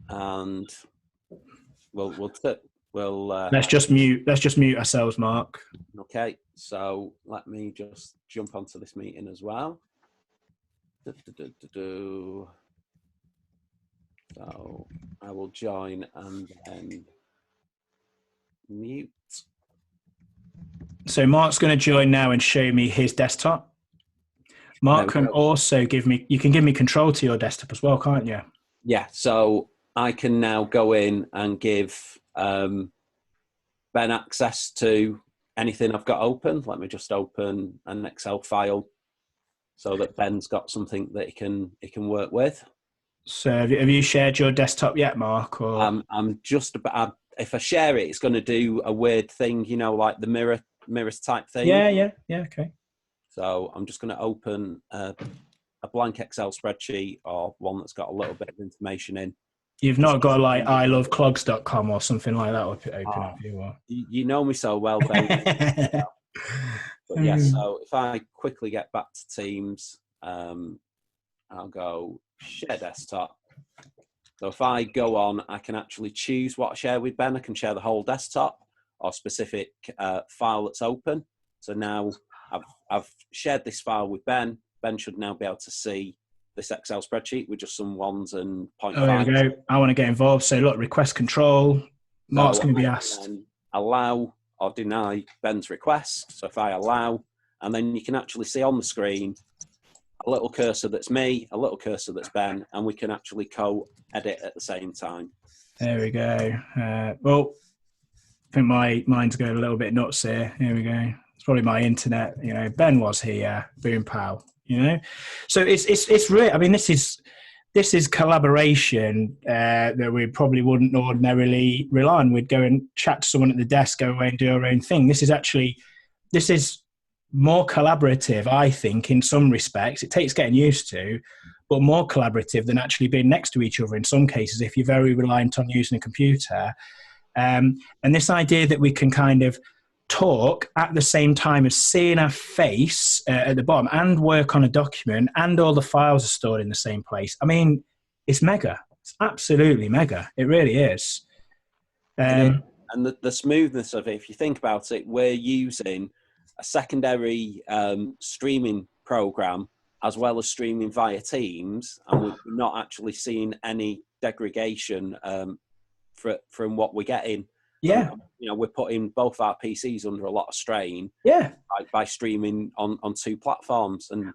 and we'll let's just mute ourselves, Mark. Okay. So let me just jump onto this meeting as well. So I will join and then mute. So Mark's going to join now and show me his desktop. Mark can also give me control to your desktop as well, can't you? Yeah, so I can now go in and give Ben access to anything I've got open. Let me just open an Excel file so that Ben's got something that he can work with. So have you shared your desktop yet, Mark? Or? I'm just about. If I share it, it's going to do a weird thing, like the mirrors type thing. Yeah. Okay. So I'm just going to open a blank Excel spreadsheet or one that's got a little bit of information in. You've not got like iloveclogs.com or something like that open up you or? You know me so well, Ben. But yeah, so if I quickly get back to Teams, I'll go share desktop. So if I go on, I can actually choose what I share with Ben. I can share the whole desktop or specific file that's open. So now I've shared this file with Ben. Ben should now be able to see this Excel spreadsheet with just some ones and point five. There we go. I want to get involved. So look, request control. Mark's going to be asked. Allow or deny Ben's request. So if I allow, and then you can actually see on the screen a little cursor that's me, a little cursor that's Ben, and we can actually co-edit at the same time. There we go. Well, I think mine's going a little bit nuts here. Here we go. It's probably my internet. You know, Ben was here. Boom, pow. You know, so it's real. I mean, this is collaboration that we probably wouldn't ordinarily rely on. We'd go and chat to someone at the desk, go away and do our own thing. This is more collaborative, I think, in some respects. It takes getting used to, but more collaborative than actually being next to each other in some cases if you're very reliant on using a computer. And this idea that we can kind of talk at the same time as seeing our face at the bottom and work on a document and all the files are stored in the same place. I mean, it's mega. It's absolutely mega. It really is. And the smoothness of it, if you think about it, we're using a secondary streaming program as well as streaming via Teams, and we're not actually seeing any degradation from what we're getting. Yeah. You know, we're putting both our PCs under a lot of strain. Yeah. By streaming on two platforms and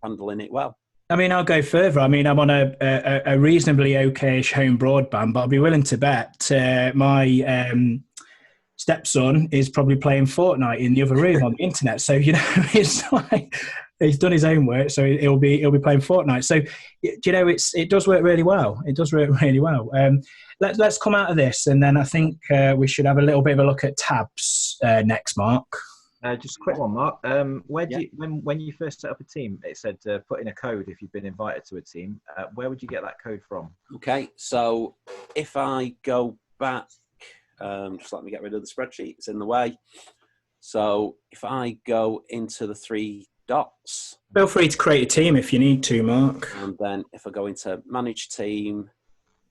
handling it well. I mean, I'll go further. I mean, I'm on a reasonably okay-ish home broadband, but I'll be willing to bet my stepson is probably playing Fortnite in the other room on the internet. So, you know, it's like he's done his own work, so he'll be playing Fortnite. So, you know, it does work really well. It does work really well. Let's come out of this, and then I think we should have a little bit of a look at tabs next, Mark. Just a quick one, Mark. When you first set up a team, it said put in a code if you've been invited to a team. Where would you get that code from? Okay, so if I go back, just let me get rid of the spreadsheet. It's in the way. So if I go into the three dots. Feel free to create a team if you need to, Mark. And then if I go into manage team,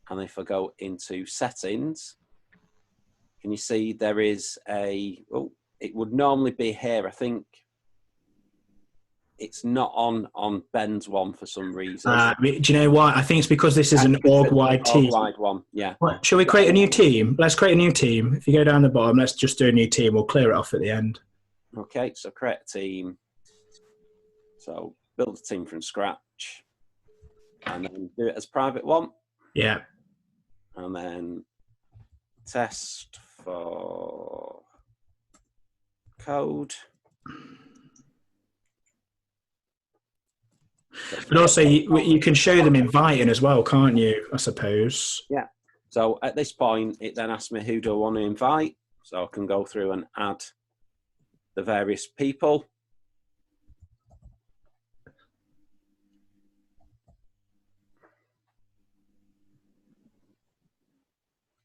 and if I go into settings, can you see there is it would normally be here. I think it's not on Ben's one for some reason. Do you know why? I think it's because this is an org-wide team. Org-wide one, yeah. Right, shall we create a new team? Let's create a new team. If you go down the bottom, let's just do a new team. We'll clear it off at the end. Okay, so create a team. So build a team from scratch. And then do it as private one. Yeah. And then test for code. But also, you can show them inviting as well, can't you? I suppose. Yeah. So at this point, it then asks me who do I want to invite. So I can go through and add the various people.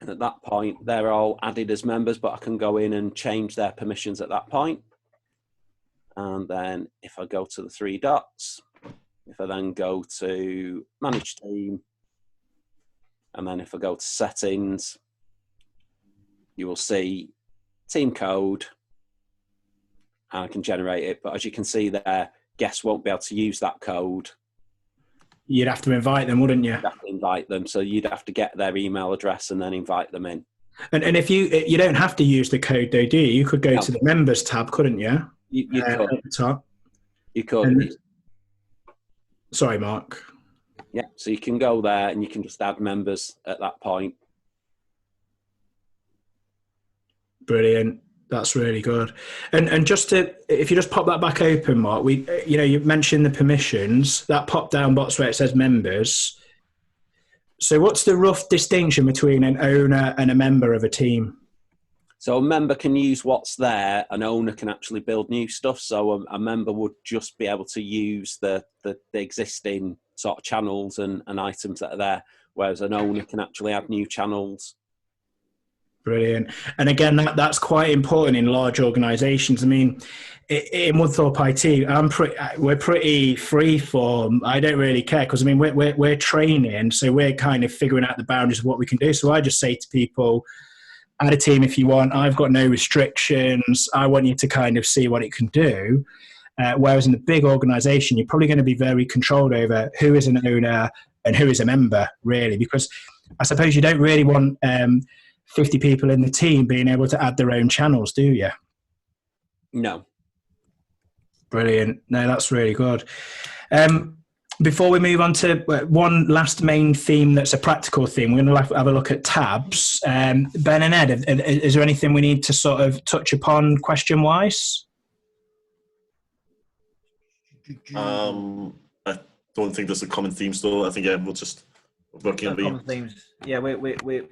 And at that point, they're all added as members, but I can go in and change their permissions at that point. And then if I go to the three dots, if I then go to manage team, and then if I go to settings, you will see team code, and I can generate it. But as you can see there, guests won't be able to use that code. You'd have to invite them, wouldn't you? You'd have to invite them. So you'd have to get their email address and then invite them in. And if you don't have to use the code though, do you? You could go to the members tab, couldn't you? You could. At the top. You could. Sorry, Mark. Yeah, so you can go there and you can just add members at that point. Brilliant. That's really good. And just if you just pop that back open, Mark, you mentioned the permissions, that pop down box where it says members. So what's the rough distinction between an owner and a member of a team? So a member can use what's there, an owner can actually build new stuff. So a member would just be able to use the existing sort of channels and items that are there, whereas an owner can actually add new channels. Brilliant. And again, that's quite important in large organisations. I mean, in Woodthorpe IT, we're pretty free form. I don't really care because I mean we're training, so we're kind of figuring out the boundaries of what we can do. So I just say to people, add a team if you want. I've got no restrictions. I want you to kind of see what it can do. Whereas in a big organisation, you're probably going to be very controlled over who is an owner and who is a member, really, because I suppose you don't really want 50 people in the team being able to add their own channels, do you? No. Brilliant. No, that's really good. Before we move on to one last main theme that's a practical theme, we're going to have a look at tabs. Ben and Ed, is there anything we need to sort of touch upon question-wise? I don't think there's a common theme still. I think we'll just working on the common themes. Yeah, we'll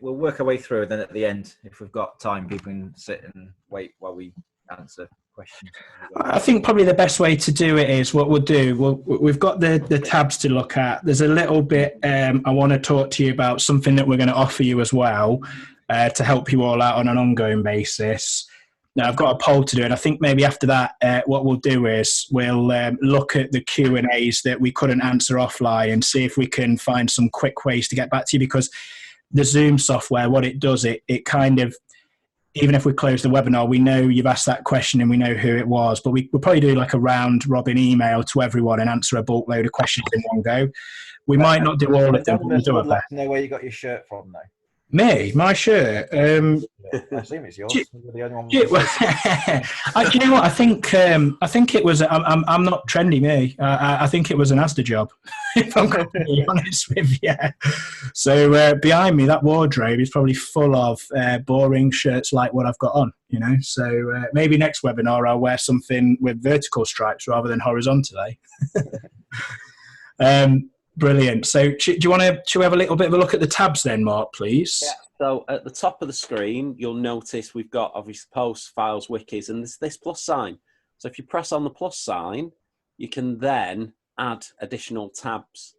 work our way through, and then at the end, if we've got time, people can sit and wait while we answer questions. I think probably the best way to do it is what we'll do. We've got the tabs to look at. There's a little bit I want to talk to you about, something that we're going to offer you as well to help you all out on an ongoing basis. Now, I've got a poll to do, and I think maybe after that, what we'll do is we'll look at the Q&As that we couldn't answer offline and see if we can find some quick ways to get back to you, because the Zoom software, what it does, it kind of, even if we close the webinar, we know you've asked that question and we know who it was, but we'll probably do like a round robin email to everyone and answer a bulk load of questions in one go. We might not do all of them, but we'll do our best. I'd like to know where you got your shirt from, though. Me, my shirt. I assume it's yours. You're the only one. Do you know what? I think it was. I'm not trendy, me. I think it was an Asda job, if I'm going to be honest with you. So behind me, that wardrobe is probably full of boring shirts like what I've got on. You know. So maybe next webinar I'll wear something with vertical stripes rather than horizontally. Brilliant. So do you want to have a little bit of a look at the tabs then, Mark, please? Yeah. So at the top of the screen, you'll notice we've got obviously posts, files, wikis, and there's this plus sign. So if you press on the plus sign, you can then add additional tabs.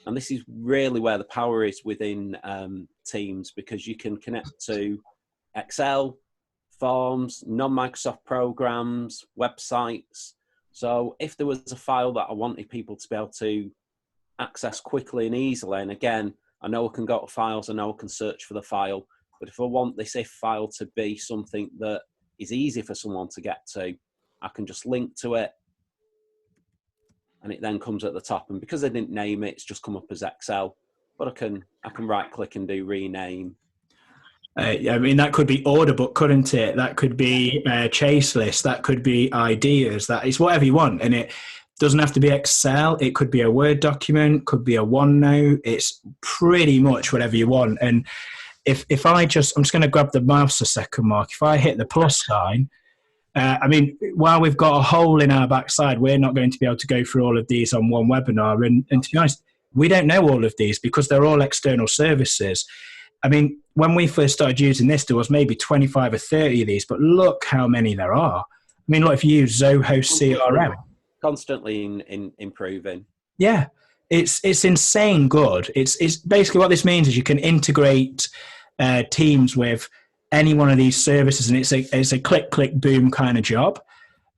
And this is really where the power is within Teams, because you can connect to Excel, forms, non-Microsoft programs, websites. So if there was a file that I wanted people to be able to access quickly and easily, and again, I know I can go to files, I know I can search for the file, but if I want this if file to be something that is easy for someone to get to, I can just link to it and it then comes at the top. And because I didn't name it, it's just come up as Excel, but I can right click and do rename. I mean, that could be order book, couldn't it? That could be chase list, that could be ideas, that is whatever you want. And it doesn't have to be Excel. It could be a Word document, could be a OneNote. It's pretty much whatever you want. And if I'm just going to grab the mouse a second, Mark. If I hit the plus sign, I mean, while we've got a hole in our backside, we're not going to be able to go through all of these on one webinar. And to be honest, we don't know all of these because they're all external services. I mean, when we first started using this, there was maybe 25 or 30 of these, but look how many there are. I mean, look, if you use Zoho CRM. Constantly in improving. Yeah, it's insane good. It's basically what this means is you can integrate Teams with any one of these services, and it's a click boom kind of job.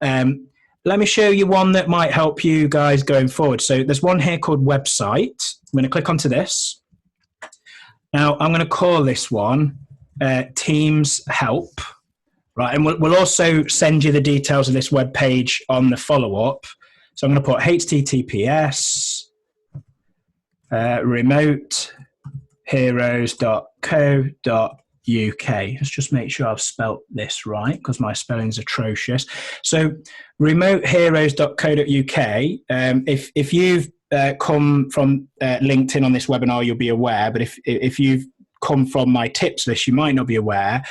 Let me show you one that might help you guys going forward. So there's one here called website. I'm going to click onto this. Now I'm going to call this one Teams Help. Right, and we'll also send you the details of this web page on the follow-up. So I'm going to put https remoteheroes.co.uk. Let's just make sure I've spelt this right because my spelling's atrocious. So remoteheroes.co.uk. If you've come from LinkedIn on this webinar, you'll be aware. But if you've come from my tips list, you might not be aware.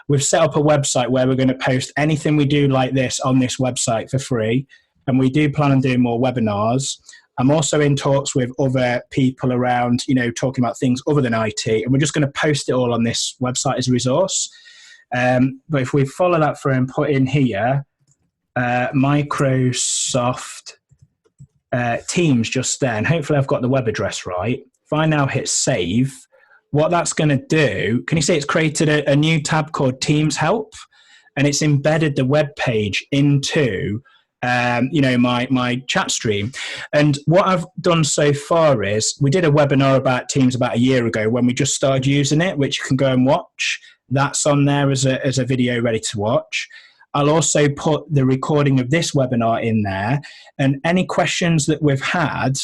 We've set up a website where we're going to post anything we do like this on this website for free. And we do plan on doing more webinars. I'm also in talks with other people around, talking about things other than IT. And we're just going to post it all on this website as a resource. But if we follow that through and put in here, Microsoft Teams just then, hopefully I've got the web address right. If I now hit save, what that's going to do, can you see it's created a new tab called Teams Help, and it's embedded the web page into my chat stream. And what I've done so far is we did a webinar about Teams about a year ago when we just started using it, which you can go and watch. That's on there as a video ready to watch. I'll also put the recording of this webinar in there, and any questions that we've had,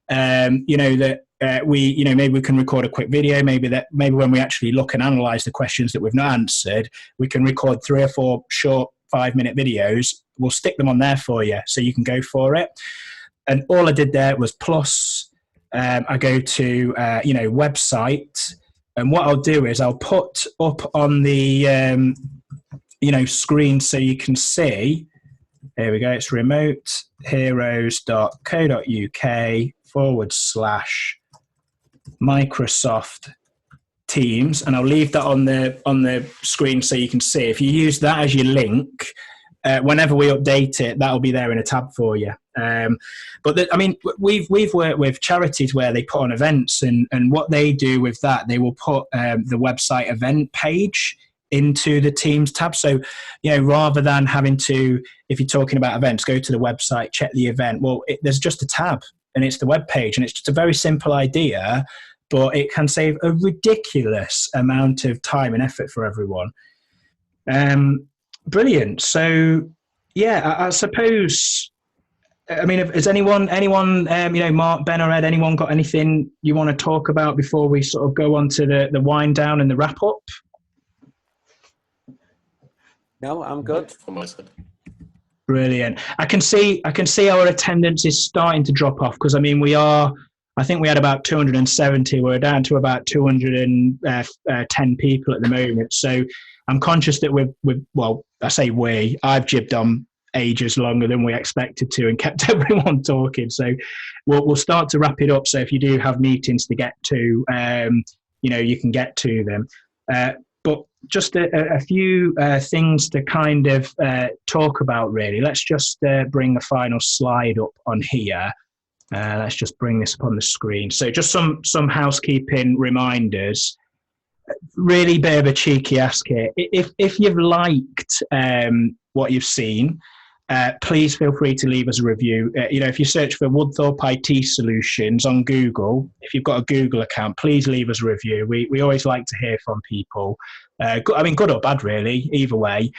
maybe we can record a quick video, maybe when we actually look and analyze the questions that we've not answered, we can record 3 or 4 short 5-minute videos. We'll stick them on there for you so you can go for it. And all I did there was plus. I go to website, and what I'll do is I'll put up on the screen so you can see. Here we go. It's remoteheroes.co.uk/Microsoft Teams, and I'll leave that on the screen so you can see. If you use that as your link, whenever we update it, that'll be there in a tab for you. We've worked with charities where they put on events, and what they do with that, they will put the website event page into the Teams tab. So, rather than having to, if you're talking about events, go to the website, check the event. Well, there's just a tab, and it's the web page, and it's just a very simple idea, but it can save a ridiculous amount of time and effort for everyone. Brilliant. So, I suppose. Has anyone, Mark, Ben, or Ed, anyone got anything you want to talk about before we sort of go on to the wind down and the wrap up? No, I'm good. From my side. Brilliant. I can see our attendance is starting to drop off because I think we had about 270. We're down to about 210 people at the moment. So I'm conscious that I've jibbed on ages longer than we expected to and kept everyone talking. So we'll start to wrap it up. So if you do have meetings to get to, you can get to them. But just a few things to kind of talk about, really. Let's just bring the final slide up on here. Let's just bring this up on the screen. So just some housekeeping reminders. Really bit of a cheeky ask here. If you've liked what you've seen, please feel free to leave us a review. If you search for Woodthorpe IT Solutions on Google, if you've got a Google account, please leave us a review. We always like to hear from people. Good or bad, really, either way.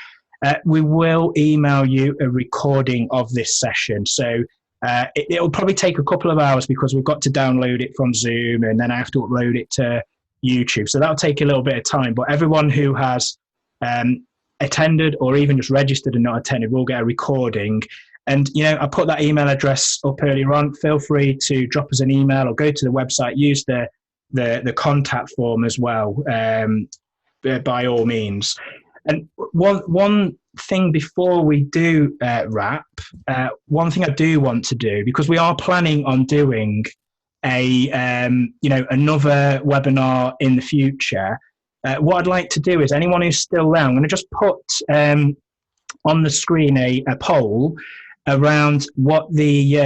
We will email you a recording of this session. So it'll probably take a couple of hours because we've got to download it from Zoom and then I have to upload it to YouTube. So that'll take a little bit of time. But everyone who has attended or even just registered and not attended will get a recording. And I put that email address up earlier on. Feel free to drop us an email or go to the website, use the contact form as well, by all means. And one thing before we do wrap, one thing I do want to do, because we are planning on doing another webinar in the future. What I'd like to do is, anyone who's still there, I'm going to just put on the screen a poll around what the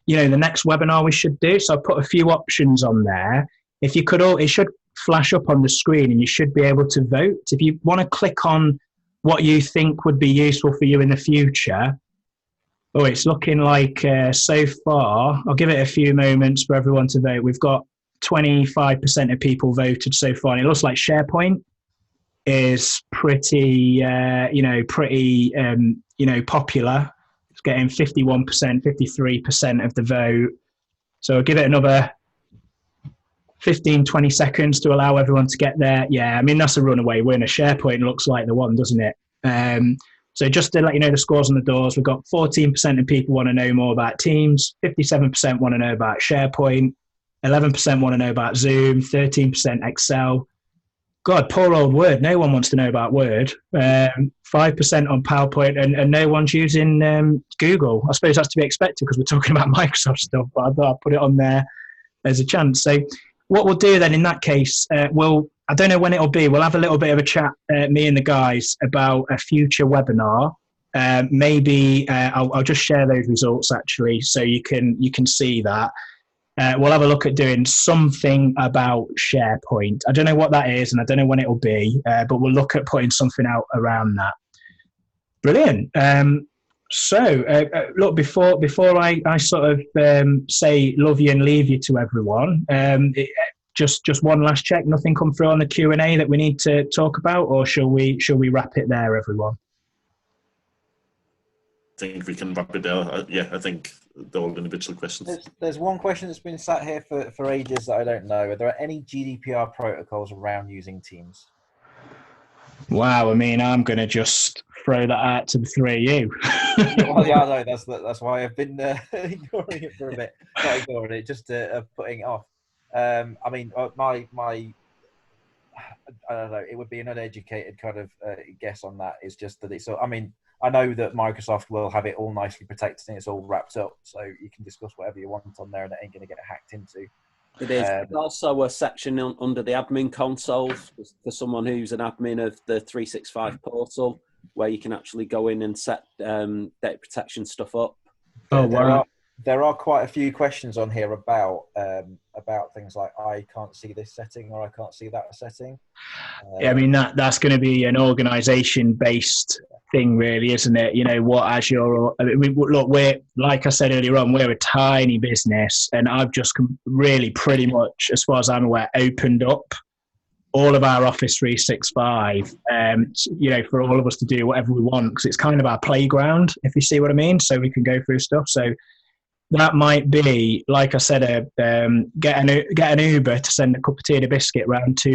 next webinar we should do. So I've put a few options on there. If you could it should flash up on the screen and you should be able to vote. If you want to click on what you think would be useful for you in the future. Oh, it's looking like so far, I'll give it a few moments for everyone to vote. We've got 25% of people voted so far. And it looks like SharePoint is pretty popular. It's getting 51%, 53% of the vote. So I'll give it another 15, 20 seconds to allow everyone to get there. Yeah, that's a runaway winner. SharePoint looks like the one, doesn't it? So just to let you know the scores on the doors, we've got 14% of people want to know more about Teams, 57% want to know about SharePoint, 11% want to know about Zoom, 13% Excel. God, poor old Word. No one wants to know about Word. 5% on PowerPoint, and no one's using Google. I suppose that's to be expected because we're talking about Microsoft stuff, but I thought I'd put it on there as a chance. So what we'll do then in that case, I don't know when it'll be. We'll have a little bit of a chat, me and the guys, about a future webinar. Maybe I'll just share those results actually, so you can see that. We'll have a look at doing something about SharePoint. I don't know what that is, and I don't know when it'll be, but we'll look at putting something out around that. Brilliant. Look, before I sort of say love you and leave you to everyone, just one last check. Nothing come through on the Q&A that we need to talk about, or shall we wrap it there, everyone? I think we can wrap it there. I think they're all individual questions. There's one question that's been sat here for ages that I don't know. Are there any GDPR protocols around using Teams? Wow, I mean, I'm going to just throw that out to the three of you. Well, yeah, no, that's why I've been ignoring it for a bit. Not ignoring it, just putting it off. I mean, my I don't know. It would be an uneducated kind of guess on that. It's just that it's. So, I mean, I know that Microsoft will have it all nicely protected and it's all wrapped up, so you can discuss whatever you want on there, and it ain't going to get hacked into. It is. There's also a section under the admin console for someone who's an admin of the 365 portal, where you can actually go in and set data protection stuff up. Oh, wow. There are quite a few questions on here about things like I can't see this setting or I can't see that setting. I mean, that's going to be an organisation-based thing, really, isn't it? You know, what as your... I mean, look, we're, like I said earlier on, we're a tiny business, and I've just really pretty much, as far as I'm aware, opened up all of our Office 365, you know, for all of us to do whatever we want, because it's kind of our playground, if you see what I mean, so we can go through stuff. So that might be, like I said, get an Uber to send a cup of tea and a biscuit round to,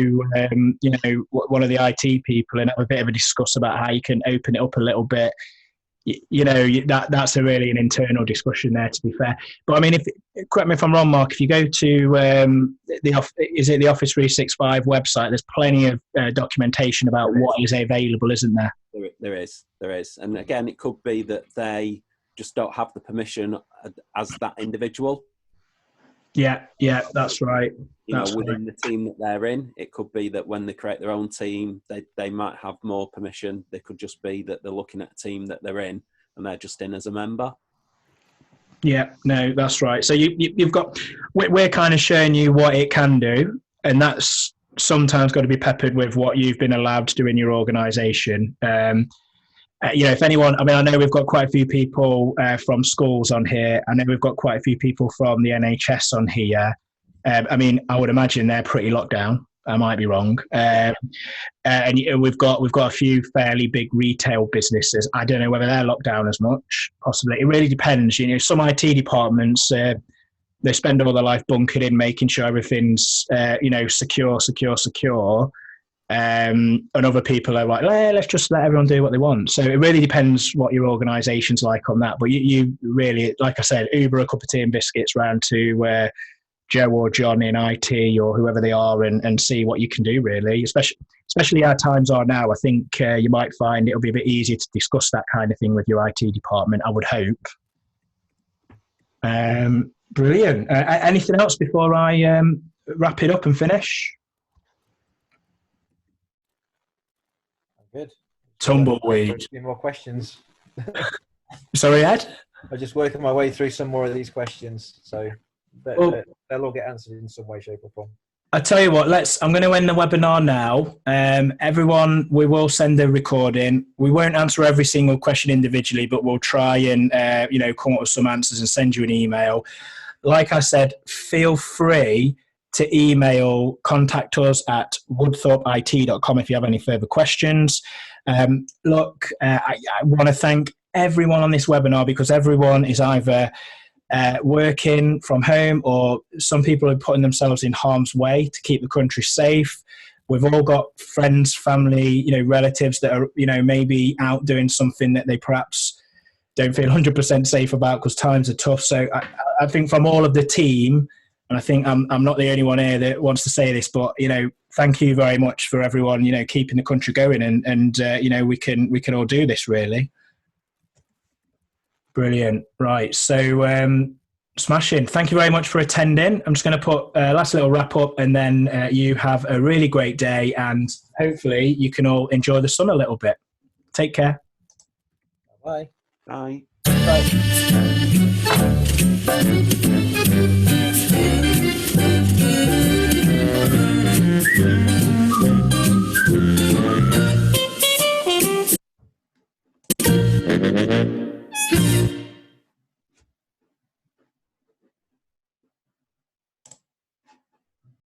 you know, one of the IT people and have a bit of a discuss about how you can open it up a little bit. You know, that's an internal discussion there, to be fair. But I mean, correct me if I'm wrong, Mark, if you go to the Office 365 website, there's plenty of documentation about what is available, isn't there? There is. And again, it could be that they just don't have the permission as that individual. Yeah, that's right. Within the team that they're in, it could be that when they create their own team, they might have more permission. They could just be that they're looking at a team that they're in and they're just in as a member. Yeah, no, that's right. So you've got, we're kind of showing you what it can do, and that's sometimes got to be peppered with what you've been allowed to do in your organisation. You know, if anyone, I mean, I know we've got quite a few people from schools on here. I know we've got quite a few people from the NHS on here. I mean, I would imagine they're pretty locked down. I might be wrong. And we've got a few fairly big retail businesses. I don't know whether they're locked down as much. Possibly. It really depends. You know, some IT departments, they spend all their life bunkered in making sure everything's, you know, secure. And other people are like, let's just let everyone do what they want. So it really depends what your organisation's like on that. But you really, like I said, Uber a cup of tea and biscuits round to Joe or John in IT or whoever they are, and see what you can do, really. Especially how times are now, I think you might find it'll be a bit easier to discuss that kind of thing with your IT department, I would hope. Brilliant. Anything else before I wrap it up and finish? Good. Tumbleweed. A few more questions. Sorry, Ed? I'm just working my way through some more of these questions, so they'll all get answered in some way, shape, or form. I tell you what, I'm going to end the webinar now. Everyone, we will send a recording. We won't answer every single question individually, but we'll try and you know, come up with some answers and send you an email. Like I said, feel free to contact us at woodthorpeit.com if you have any further questions. Look, I want to thank everyone on this webinar, because everyone is either working from home, or some people are putting themselves in harm's way to keep the country safe. We've all got friends, family, you know, relatives that are, you know, maybe out doing something that they perhaps don't feel 100% safe about because times are tough. So I think from all of the team, and I think I'm not the only one here that wants to say this, but, you know, thank you very much for everyone, you know, keeping the country going, and you know, we can all do this, really. Brilliant. Right. So smashing. Thank you very much for attending. I'm just going to put a last little wrap up, and then you have a really great day, and hopefully you can all enjoy the sun a little bit. Take care. Bye. Bye. Bye.